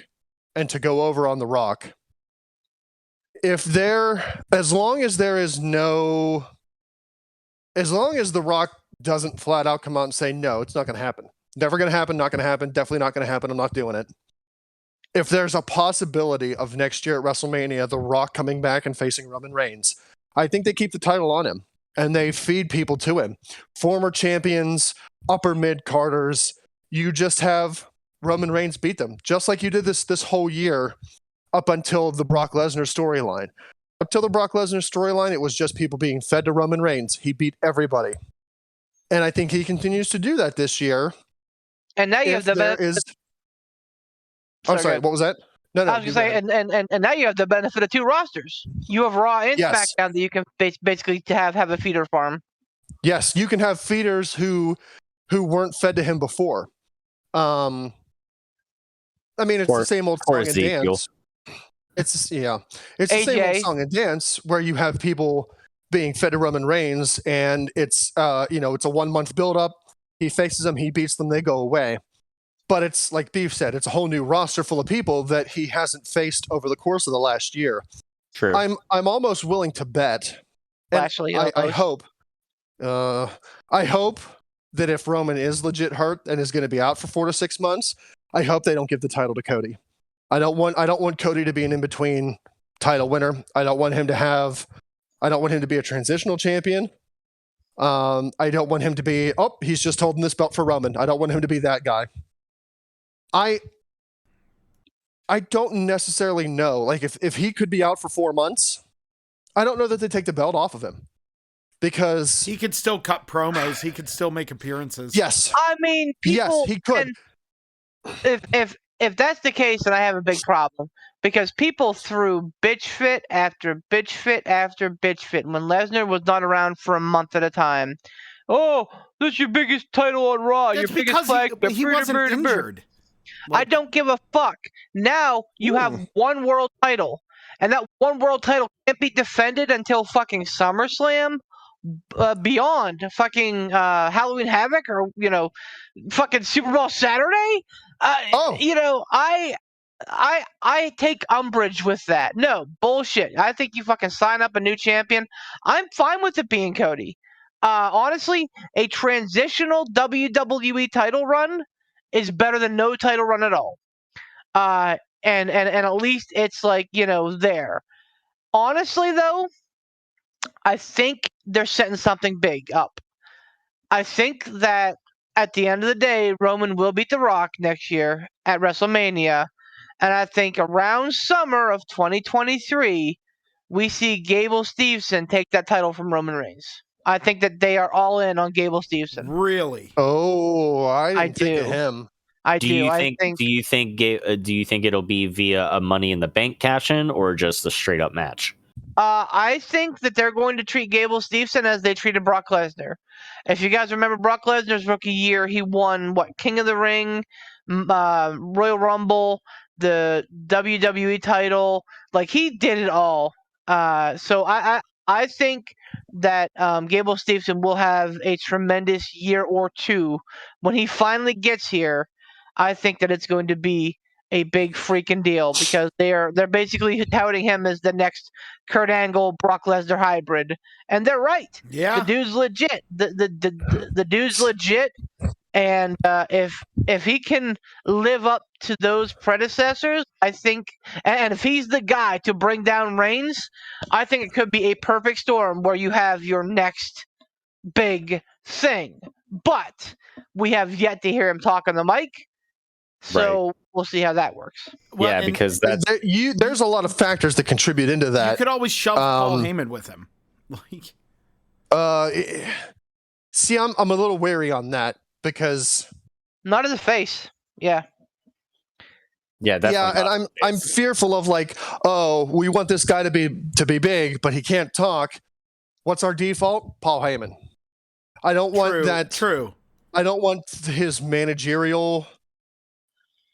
and to go over on The Rock, as long as The Rock doesn't flat out come out and say, no, it's not going to happen. Never going to happen, not going to happen, definitely not going to happen, I'm not doing it. If there's a possibility of next year at WrestleMania, The Rock coming back and facing Roman Reigns, I think they keep the title on him and they feed people to him. Former champions, upper mid Carters, you just have Roman Reigns beat them, just like you did this whole year up until the Brock Lesnar storyline. Up till the Brock Lesnar storyline, it was just people being fed to Roman Reigns. He beat everybody. And I think he continues to do that this year. And now you have the benefit. Sorry, what was that? No, I was going to say, and now you have the benefit of two rosters. You have Raw and SmackDown that you can basically have a feeder farm. Yes, you can have feeders who weren't fed to him before. I mean, it's the same old song and dance. It's the same old song and dance where you have people being fed to Roman Reigns, and it's it's a 1 month build up. He faces them, he beats them, they go away. But it's like Beef said, it's a whole new roster full of people that he hasn't faced over the course of the last year. True. I'm almost willing to bet. Actually, I hope that if Roman is legit hurt and is going to be out for 4 to 6 months, I hope they don't give the title to Cody. I don't want Cody to be an in-between title winner. I don't want him to be a transitional champion. I don't want him to be, he's just holding this belt for Roman. I don't want him to be that guy. I don't necessarily know. Like if he could be out for 4 months I don't know that they take the belt off of him because He could still cut promos. He could still make appearances. yes, I mean, people, yes, he could. if that's the case, then I have a big problem because people threw bitch fit after bitch fit after bitch fit when Lesnar was not around for a month at a time. Oh, this is your biggest title on Raw. That's your biggest because flag. he wasn't injured. I don't give a fuck. Now you have one world title, and that one world title can't be defended until fucking SummerSlam. Beyond fucking Halloween Havoc or fucking Super Bowl Saturday. I take umbrage with that. No bullshit. I think you fucking sign up a new champion. I'm fine with it being Cody. Honestly, a transitional WWE title run is better than no title run at all. And at least it's like there. Honestly, though, I think they're setting something big up. I think that at the end of the day, Roman will beat The Rock next year at WrestleMania. And I think around summer of 2023, we see Gable Steveson take that title from Roman Reigns. I think that they are all in on Gable Steveson. Really? Oh, I didn't think of do. him. Do you think it'll be via a Money in the Bank cash-in or just a straight up match? I think that they're going to treat Gable Steveson as they treated Brock Lesnar. If you guys remember Brock Lesnar's rookie year, he won King of the Ring, Royal Rumble, the WWE title. Like he did it all. So I think that Gable Steveson will have a tremendous year or two when he finally gets here. I think that it's going to be a big freaking deal because they're basically touting him as the next Kurt Angle Brock Lesnar hybrid, and they're right. Yeah, the dude's legit. The dude's legit, and if he can live up to those predecessors, I think, and if he's the guy to bring down Reigns, I think it could be a perfect storm where you have your next big thing. But we have yet to hear him talk on the mic. So we'll see how that works. Well, yeah, because there's a lot of factors that contribute into that. You could always shove Paul Heyman with him. See, I'm a little wary on that because not as a face. Yeah. Yeah, and I'm fearful of we want this guy to be big, but he can't talk. What's our default? Paul Heyman. I don't want that. True. I don't want his managerial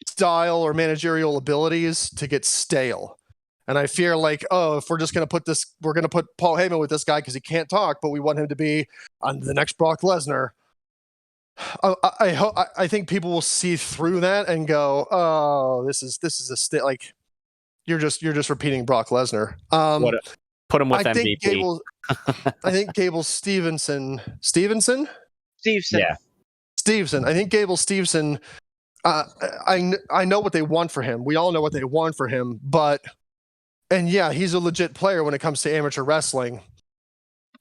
style or managerial abilities to get stale. And I fear if we're just going to we're going to put Paul Heyman with this guy because he can't talk, but we want him to be on the next Brock Lesnar. I think people will see through that and go, oh, this is you're just repeating Brock Lesnar. Put him with MVP. I think Gable Stevenson. Yeah. Stevenson. I think Gable Stevenson. I know what they want for him. We all know what they want for him, and yeah, he's a legit player when it comes to amateur wrestling,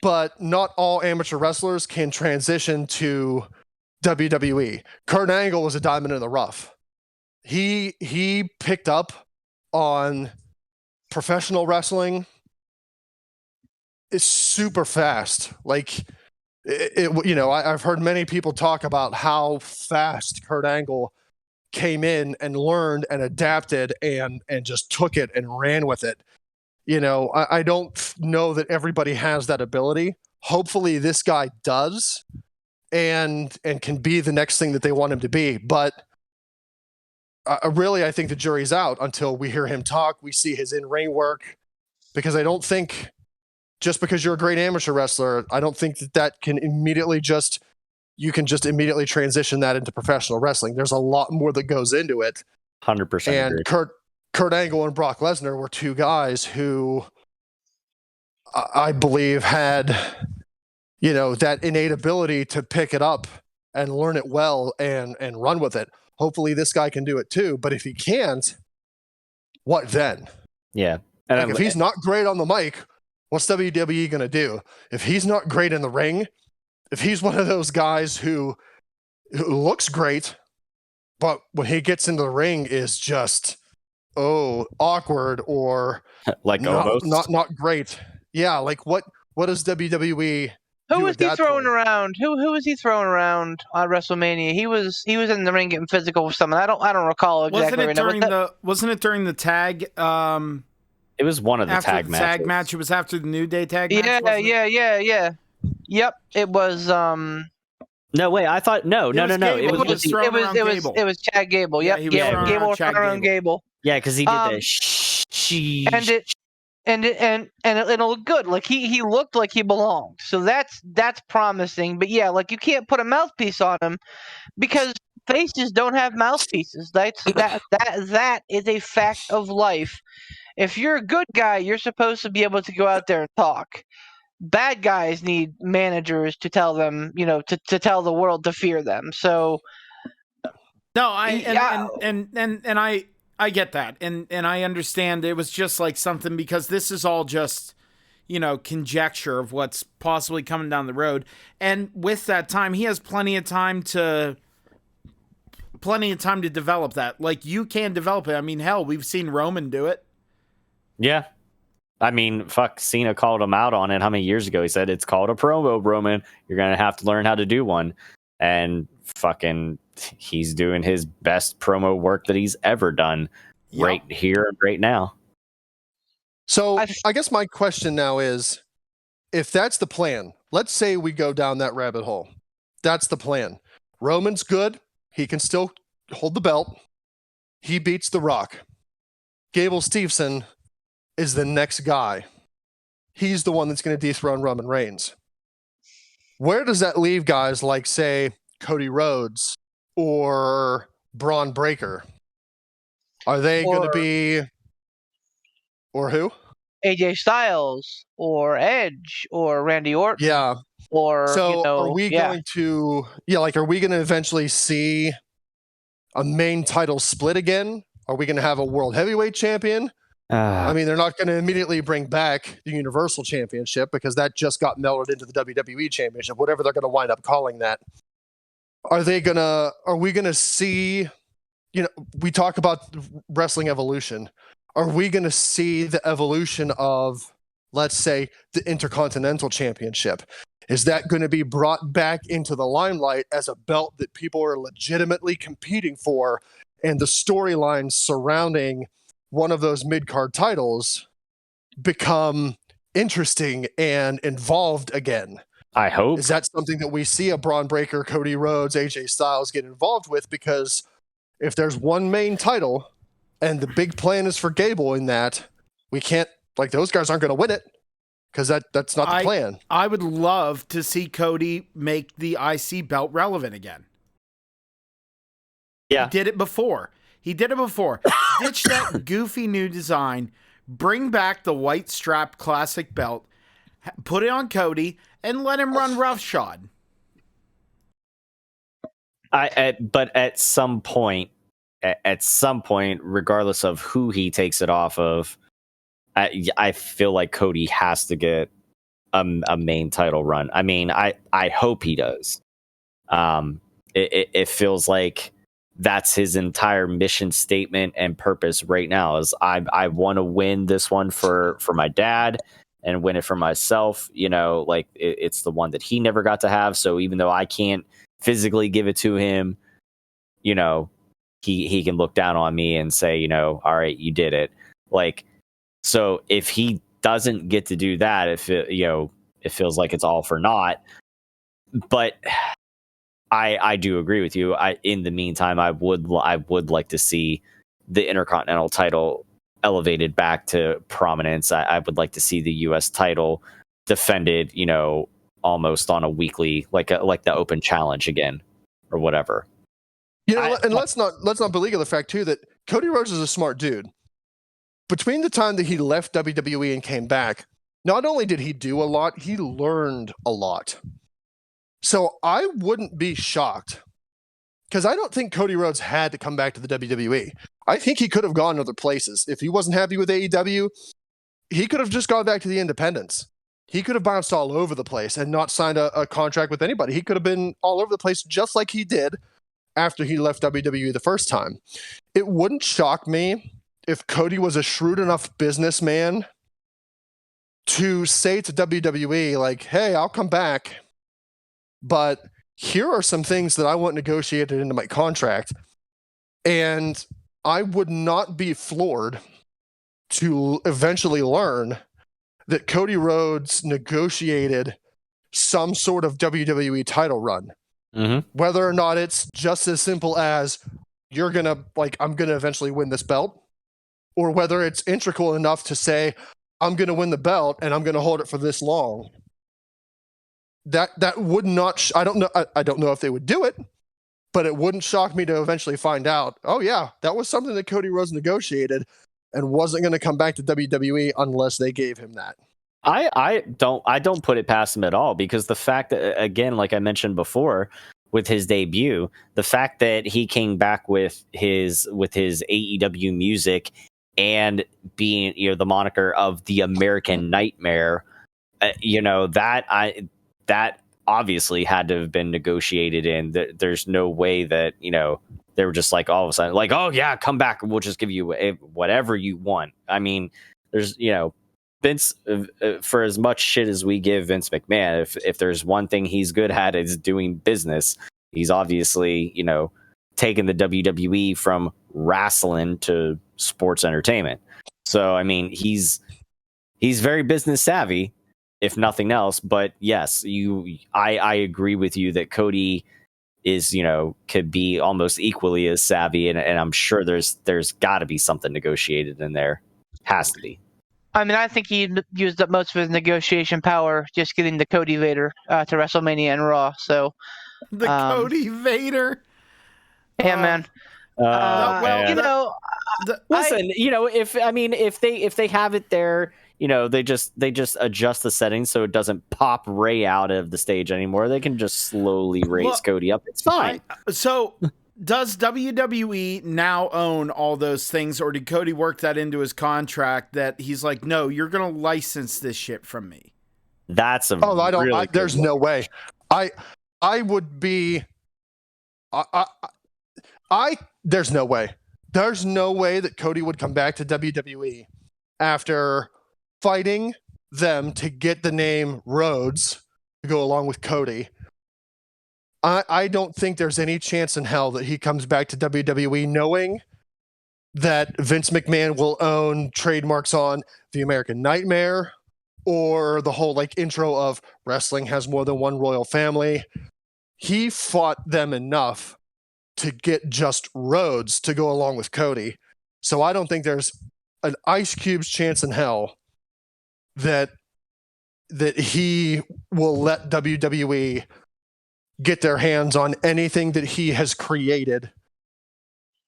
but not all amateur wrestlers can transition to WWE. Kurt Angle was a diamond in the rough. He picked up on professional wrestling. It's super fast. I've heard many people talk about how fast Kurt Angle came in and learned and adapted and just took it and ran with it. I don't know that everybody has that ability. Hopefully this guy does and can be the next thing that they want him to be. But really, I think the jury's out until we hear him talk, we see his in-ring work, because I don't think just because you're a great amateur wrestler, I don't think that can immediately you can just immediately transition that into professional wrestling. There's a lot more that goes into it. 100%. And agree. Kurt Angle and Brock Lesnar were two guys who I believe had, that innate ability to pick it up and learn it well and run with it. Hopefully this guy can do it too. But if he can't, what then? Yeah. If he's not great on the mic, what's WWE going to do? If he's not great in the ring, if he's one of those guys who looks great, but when he gets into the ring is just awkward or almost not great. Yeah, like what does WWE Who do was at he that throwing point? around? Who was he throwing around on WrestleMania? He was in the ring getting physical with someone. I don't recall exactly right now. Wasn't it during the tag It was one of the after tag the matches. tag match? It was after the New Day tag match, Yeah, wasn't it? yeah. Yep, it was. No, wait. I thought no. was It Gable. was He was the, throwing around Gable. It was Chad Gable. Yeah, Yep, he was throwing Gable around was Chad throwing around Gable. yeah, because he did Um, the and it looked good. Like he looked like he belonged. So that's promising. But yeah, like you can't put a mouthpiece on him because faces don't have mouthpieces. That is a fact of life. If you're a good guy, you're supposed to be able to go out there and talk. Bad guys need managers to tell them, to tell the world to fear them. So No, yeah, I get that, and I understand it was just like something because this is all just conjecture of what's possibly coming down the road, and with that time, he has plenty of time to develop that. Like you can develop it. I mean, hell, we've seen Roman do it. Yeah. I mean, fuck, Cena called him out on it how many years ago? He said, it's called a promo, Roman. You're going to have to learn how to do one. And fucking, he's doing his best promo work that he's ever done right here, right now. So I guess my question now is, if that's the plan, let's say we go down that rabbit hole. That's the plan. Roman's good. He can still hold the belt. He beats The Rock. Gable Steveson is the next guy. He's the one that's going to dethrone Roman Reigns. Where does that leave guys like, say, Cody Rhodes or Braun Breaker? Are they going to be... Or who? AJ Styles or Edge or Randy Orton. Yeah. Or so are we going to... Yeah, like, are we going to eventually see a main title split again? Are we going to have a world heavyweight champion? I mean, they're not going to immediately bring back the Universal Championship because that just got melded into the WWE Championship, whatever they're going to wind up calling that. Are we going to see, we talk about wrestling evolution. Are we going to see the evolution of, let's say, the Intercontinental Championship? Is that going to be brought back into the limelight as a belt that people are legitimately competing for, and the storylines surrounding one of those mid-card titles become interesting and involved again? I hope. Is that something that we see a Braun Breaker, Cody Rhodes, AJ Styles get involved with? Because if there's one main title and the big plan is for Gable in that, we can't, like, those guys aren't going to win it because that's not the plan. I would love to see Cody make the IC belt relevant again. Yeah. He did it before. Ditch that goofy new design, bring back the white strap classic belt, put it on Cody, and let him run roughshod. But at some point, regardless of who he takes it off of, I feel like Cody has to get a main title run. I mean, I hope he does. It feels like that's his entire mission statement and purpose right now is I want to win this one for my dad and win it for myself. Like it's the one that he never got to have. So even though I can't physically give it to him, he can look down on me and say, all right, you did it. Like, so if he doesn't get to do that, it feels like it's all for naught. But I do agree with you. In the meantime, I would like to see the Intercontinental title elevated back to prominence. I would like to see the U.S. title defended, almost on a weekly, like the Open Challenge again, or whatever. And let's not belittle the fact too that Cody Rhodes is a smart dude. Between the time that he left WWE and came back, not only did he do a lot, he learned a lot. So I wouldn't be shocked, because I don't think Cody Rhodes had to come back to the WWE. I think he could have gone other places. If he wasn't happy with AEW, he could have just gone back to the independents. He could have bounced all over the place and not signed a contract with anybody. He could have been all over the place just like he did after he left WWE the first time. It wouldn't shock me if Cody was a shrewd enough businessman to say to WWE, like, hey, I'll come back, but here are some things that I want negotiated into my contract. And I would not be floored to eventually learn that Cody Rhodes negotiated some sort of WWE title run. Mm-hmm. Whether or not it's just as simple as I'm going to eventually win this belt, or whether it's integral enough to say, I'm going to win the belt and I'm going to hold it for this long. That would not, I don't know if they would do it, but it wouldn't shock me to eventually find out, oh yeah, that was something that Cody Rhodes negotiated and wasn't going to come back to WWE unless they gave him that. I don't put it past him at all, because the fact that, again, like I mentioned before, with his debut, the fact that he came back with his AEW music and being, the moniker of the American Nightmare, that obviously had to have been negotiated in. There's no way that, they were just like all of a sudden like, oh yeah, come back and we'll just give you whatever you want. I mean, there's, Vince, for as much shit as we give Vince McMahon, if there's one thing he's good at, is doing business. He's obviously, taken the WWE from wrestling to sports entertainment. So, I mean, he's very business savvy, if nothing else. But yes, I agree with you that Cody is, could be almost equally as savvy, and I'm sure there's got to be something negotiated in there. Has to be. I mean, I think he used up most of his negotiation power just getting the Cody Vader to WrestleMania and Raw. So the Cody Vader. Yeah, man. Listen, if they have it there, they just adjust the settings so it doesn't pop Ray out of the stage anymore. They can just slowly raise Cody up. It's fine. So does WWE now own all those things, or did Cody work that into his contract that he's like, no, you're going to license this shit from me? That's a there's no way. I would be. There's no way. There's no way that Cody would come back to WWE after fighting them to get the name Rhodes to go along with Cody. I don't think there's any chance in hell that he comes back to WWE knowing that Vince McMahon will own trademarks on the American Nightmare or the whole intro of wrestling has more than one royal family. He fought them enough to get just Rhodes to go along with Cody. So I don't think there's an Ice Cube's chance in hell that he will let WWE get their hands on anything that he has created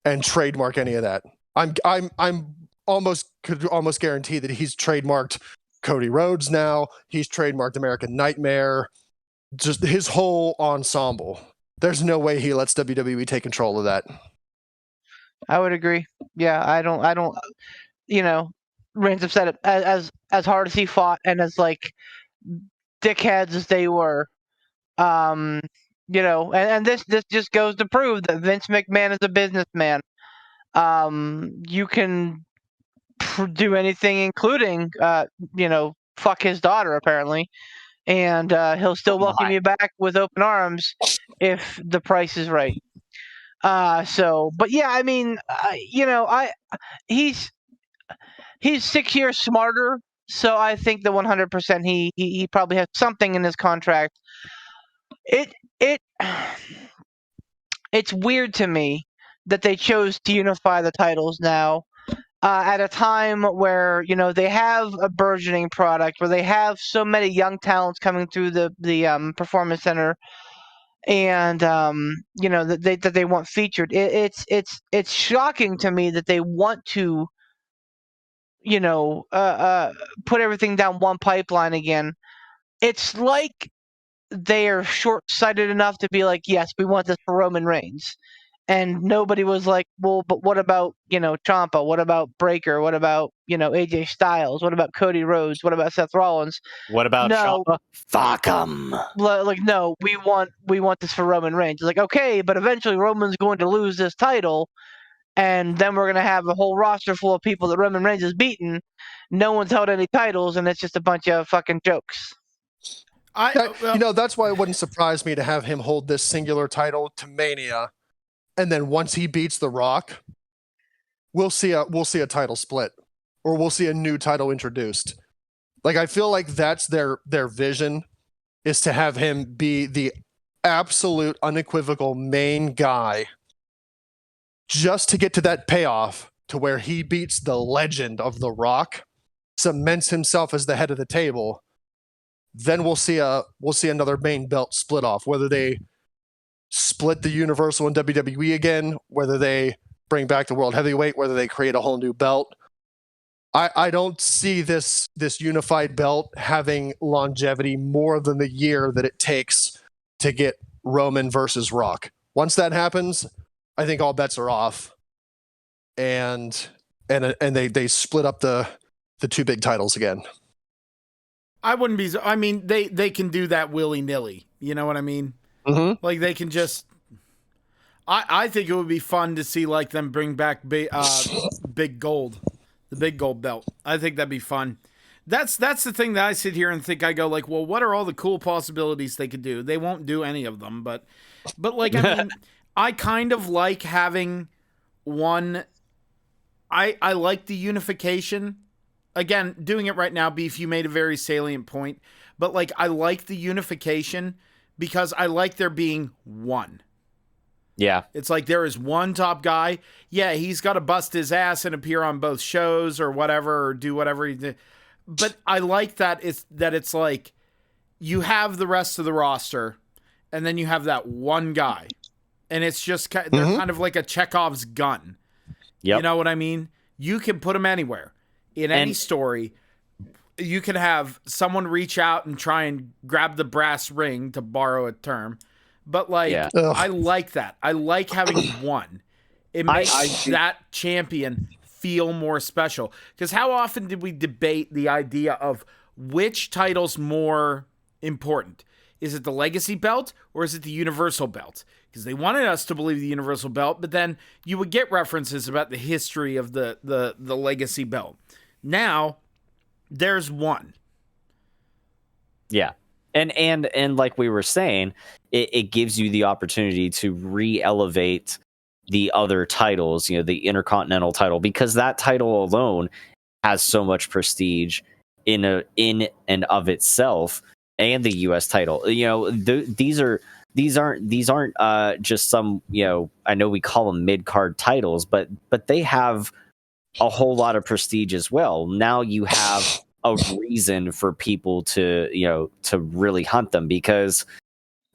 and trademark any of that. I'm could almost guarantee that he's trademarked Cody Rhodes now. He's trademarked American Nightmare, just his whole ensemble. There's no way he lets WWE take control of that. I would agree. Yeah, I don't. Ransom said it, as hard as he fought and as dickheads as they were. And this just goes to prove that Vince McMahon is a businessman. You can do anything, including fuck his daughter apparently, and he'll still welcome you back with open arms if the price is right. But yeah, I mean, he's 6 years smarter, so I think that 100% he probably has something in his contract. It's weird to me that they chose to unify the titles now at a time where they have a burgeoning product, where they have so many young talents coming through the performance center, and that they want featured. It's shocking to me that they want to put everything down one pipeline again. It's like they are short-sighted enough to be like, yes, we want this for Roman Reigns. And nobody was like, well, but what about, Ciampa? What about Breakker? What about, AJ Styles? What about Cody Rhodes? What about Seth Rollins? What about Ciampa? Fuck him. No, we want this for Roman Reigns. It's like, okay, but eventually Roman's going to lose this title. and then we're gonna have a whole roster full of people that Roman Reigns has beaten. No one's held any titles, and it's just a bunch of fucking jokes. That's why it wouldn't surprise me to have him hold this singular title to Mania, and then once he beats The Rock, we'll see a title split, or we'll see a new title introduced. Like, I feel like that's their vision, is to have him be the absolute unequivocal main guy, just to get to that payoff to where he beats the legend of The Rock, cements himself as the head of the table. Then we'll see another main belt split off, whether they split the Universal and WWE again, whether they bring back the World Heavyweight, whether they create a whole new belt. I don't see this unified belt having longevity more than the year that it takes to get Roman versus Rock. Once that happens, I think all bets are off, and they split up the two big titles again. I wouldn't be. I mean, they can do that willy-nilly. You know what I mean? Mm-hmm. Like, they can just. I think it would be fun to see, like, them bring back big gold, the big gold belt. I think that'd be fun. That's the thing that I sit here and think. I go like, well, what are all the cool possibilities they could do? They won't do any of them, but like, I mean, I kind of like having one. I like the unification. Again, doing it right now, Beef, you made a very salient point. But, like, I like the unification because I like there being one. Yeah. It's like there is one top guy. Yeah, he's got to bust his ass and appear on both shows or whatever, or do whatever he did. But I like that it's like you have the rest of the roster, and then you have that one guy. And it's just, they're kind of like a Chekhov's gun. Yep. You know what I mean? You can put them anywhere. In any story, you can have someone reach out and try and grab the brass ring, to borrow a term. But, like, I like that. I like having one. It makes that champion feel more special. Because how often did we debate the idea of which title's more important? Is it the Legacy belt or is it the Universal belt? Because they wanted us to believe the Universal belt, but then you would get references about the history of the Legacy belt. Now, there's one. Yeah. And like we were saying, it gives you the opportunity to re-elevate the other titles, the Intercontinental title, because that title alone has so much prestige in and of itself, and the US title. These aren't just some, I know we call them mid-card titles, but they have a whole lot of prestige as well. Now you have a reason for people to really hunt them, because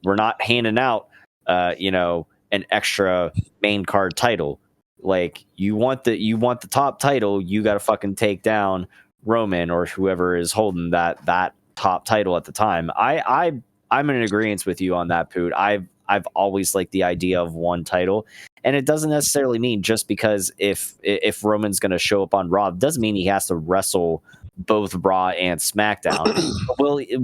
we're not handing out, an extra main card title. Like, you want the top title, you got to fucking take down Roman or whoever is holding that top title at the time. I'm in agreement with you on that, Poot. I've always liked the idea of one title, and it doesn't necessarily mean just because if Roman's going to show up on Raw, it doesn't mean he has to wrestle both Raw and SmackDown.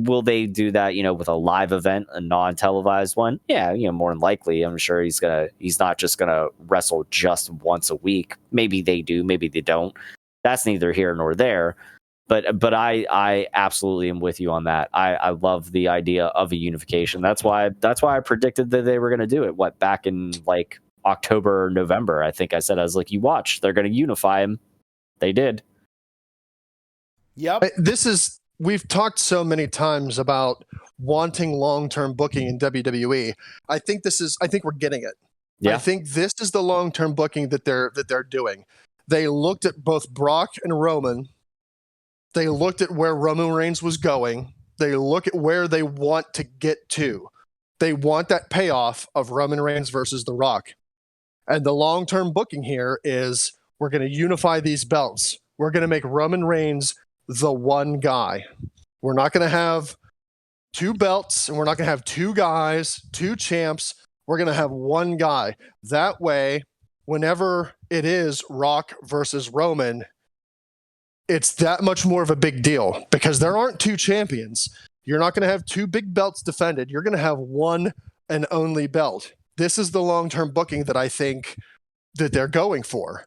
Will they do that, with a live event, a non-televised one? Yeah, more than likely. I'm sure he's not just gonna wrestle just once a week. Maybe they do, maybe they don't. That's neither here nor there. But I absolutely am with you on that. I love the idea of a unification. That's why I predicted that they were going to do it. Back in like October or November, I think I said, I was like, you watch, they're going to unify him. They did. Yep. We've talked so many times about wanting long-term booking in WWE. I think we're getting it. Yeah. I think this is the long-term booking that they're doing. They looked at both Brock and Roman. They looked at where Roman Reigns was going. They look at where they want to get to. They want that payoff of Roman Reigns versus The Rock. And the long-term booking here is, we're going to unify these belts. We're going to make Roman Reigns the one guy. We're not going to have two belts, and we're not going to have two guys, two champs. We're going to have one guy. That way, whenever it is Rock versus Roman, it's that much more of a big deal, because there aren't two champions. You're not going to have two big belts defended. You're going to have one and only belt. This is the long-term booking that I think that they're going for.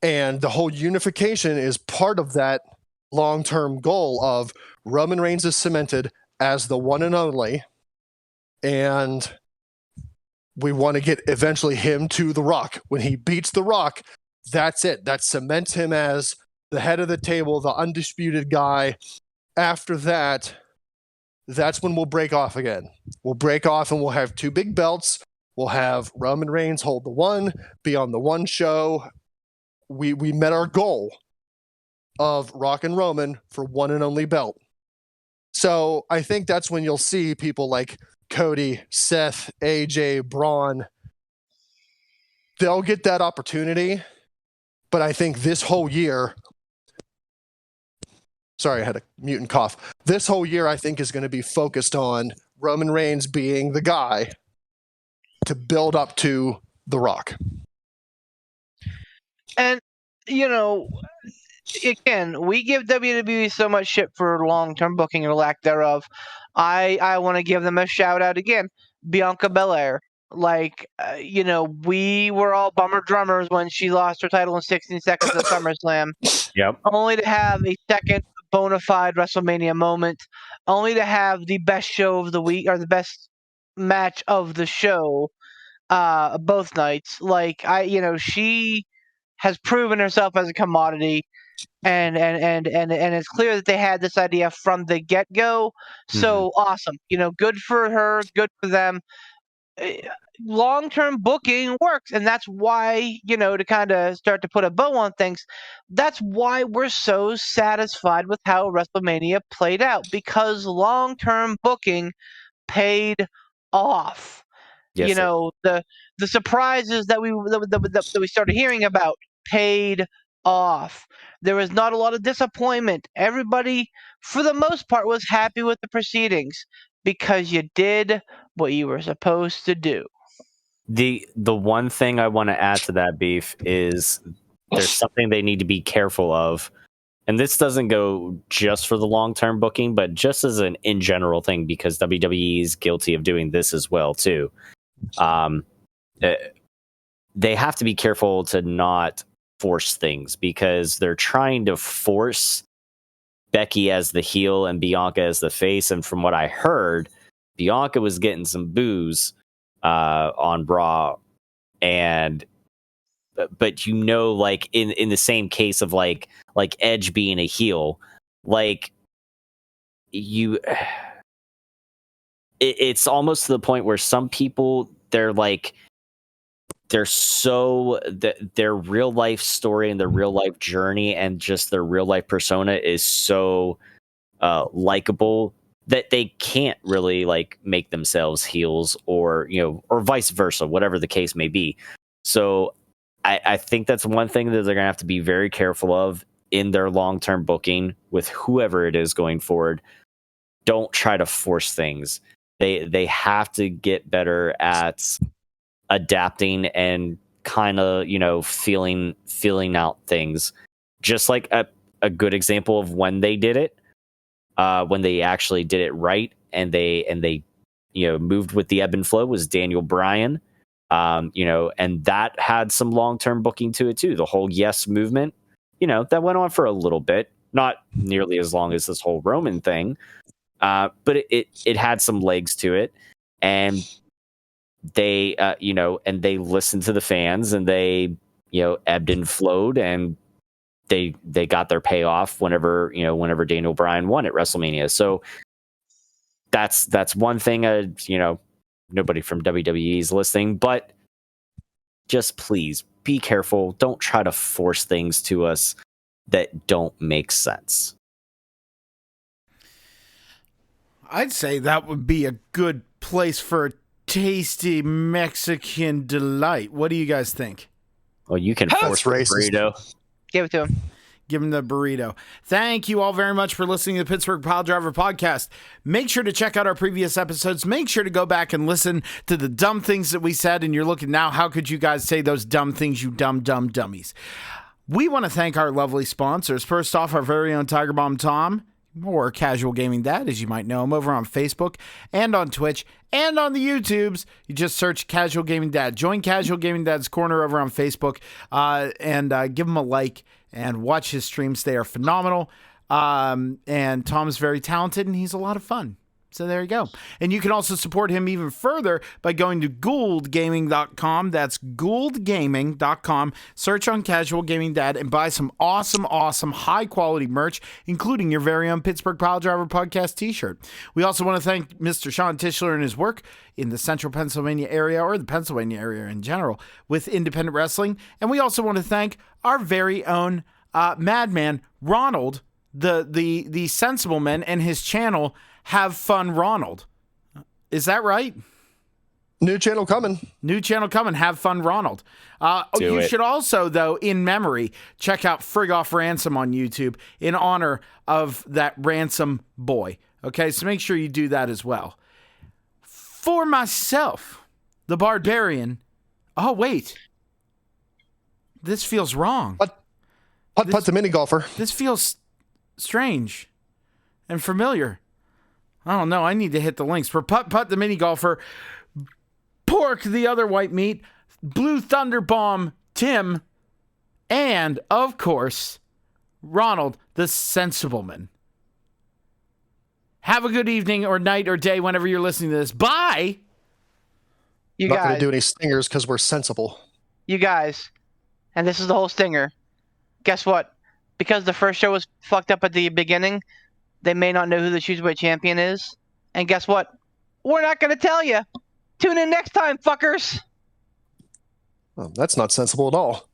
And the whole unification is part of that long-term goal of Roman Reigns is cemented as the one and only, and we want to get eventually him to The Rock. When he beats The Rock, that's it. That cements him as the head of the table, the undisputed guy. After that, that's when we'll break off again. We'll break off and we'll have 2 big belts. We'll have Roman Reigns hold the one, be on the one show. We met our goal of Rock and Roman for one and only belt. So I think that's when you'll see people like Cody, Seth, AJ, Braun. They'll get that opportunity. But I think this whole year, sorry, I had a mutant cough. This whole year, I think, is going to be focused on Roman Reigns being the guy to build up to The Rock. And, you know, again, we give WWE so much shit for long-term booking or lack thereof. I want to give them a shout-out again. Bianca Belair. Like, we were all bummer drummers when she lost her title in 16 seconds at SummerSlam. Yep. Only to have a second bona fide WrestleMania moment. Only to have the best show of the week, or the best match of the show, both nights. Like, she has proven herself as a commodity, and it's clear that they had this idea from the get-go. So awesome. Good for her, good for them. Long-term booking works, and that's why, to kind of start to put a bow on things, that's why we're so satisfied with how WrestleMania played out, because long-term booking paid off. Yes, the surprises that we started hearing about paid off. There was not a lot of disappointment. Everybody, for the most part, was happy with the proceedings because you did what you were supposed to do. The one thing I want to add to that, Beef, is there's something they need to be careful of. And this doesn't go just for the long-term booking, but just as an in general thing, because WWE is guilty of doing this as well, too. They have to be careful to not force things, because they're trying to force Becky as the heel and Bianca as the face. And from what I heard, Bianca was getting some boos on Raw, but like in the same case of like Edge being a heel, like it's almost to the point where some people, their real life story and their real life journey and just their real life persona is so likable that they can't really like make themselves heels, or vice versa, whatever the case may be. So I think that's one thing that they're gonna have to be very careful of in their long-term booking with whoever it is going forward. Don't try to force things. They have to get better at adapting and kind of feeling out things. Just like a good example of when they did it, when they actually did it right, and they moved with the ebb and flow, was Daniel Bryan. And that had some long-term booking to it too. The whole Yes movement, that went on for a little bit, not nearly as long as this whole Roman thing, but it had some legs to it, and they and they listened to the fans, and they ebbed and flowed, and they got their payoff whenever Daniel Bryan won at WrestleMania. So that's one thing. Nobody from WWE is listening, but just please be careful. Don't try to force things to us that don't make sense. I'd say that would be a good place for a tasty Mexican delight. What do you guys think? Well, you can force the burrito. Give it to him. Give him the burrito. Thank you all very much for listening to the Pittsburgh Piledriver Podcast. Make sure to check out our previous episodes. Make sure to go back and listen to the dumb things that we said. And you're looking now, how could you guys say those dumb things, you dumb dummies? We want to thank our lovely sponsors. First off, our very own Tiger Bomb Tom. or Casual Gaming Dad, as you might know him, over on Facebook and on Twitch and on the YouTubes. You just search Casual Gaming Dad. Join Casual Gaming Dad's Corner over on Facebook and give him a like and watch his streams. They are phenomenal. And Tom's very talented and he's a lot of fun. So there you go. And you can also support him even further by going to gouldgaming.com. That's gouldgaming.com. Search on Casual Gaming Dad and buy some awesome, high-quality merch, including your very own Pittsburgh Piledriver Podcast t-shirt. We also want to thank Mr. Sean Tischler and his work in the central Pennsylvania area, or the Pennsylvania area in general, with independent wrestling. And we also want to thank our very own madman, Ronald, the Sensible Man, and his channel, Have Fun Ronald. Is that right? New channel coming. Have Fun Ronald. You should also, though, in memory, check out Frig Off Ransom on YouTube in honor of that Ransom boy. Okay, so make sure you do that as well. For myself, the Barbarian. Oh, wait. This feels wrong. Putt the mini golfer. This feels strange and familiar. I don't know. I need to hit the links for Putt the mini golfer, Pork the other white meat, Blue Thunder Bomb Tim, and of course Ronald the Sensible Man. Have a good evening or night or day whenever you're listening to this. Bye. You Not going guys, to do any stingers because we're sensible. you guys, and this is the whole stinger. Guess what? Because the first show was fucked up at the beginning, they may not know who the Cruiserweight champion is. And guess what? We're not going to tell you. Tune in next time, fuckers. Oh, that's not sensible at all.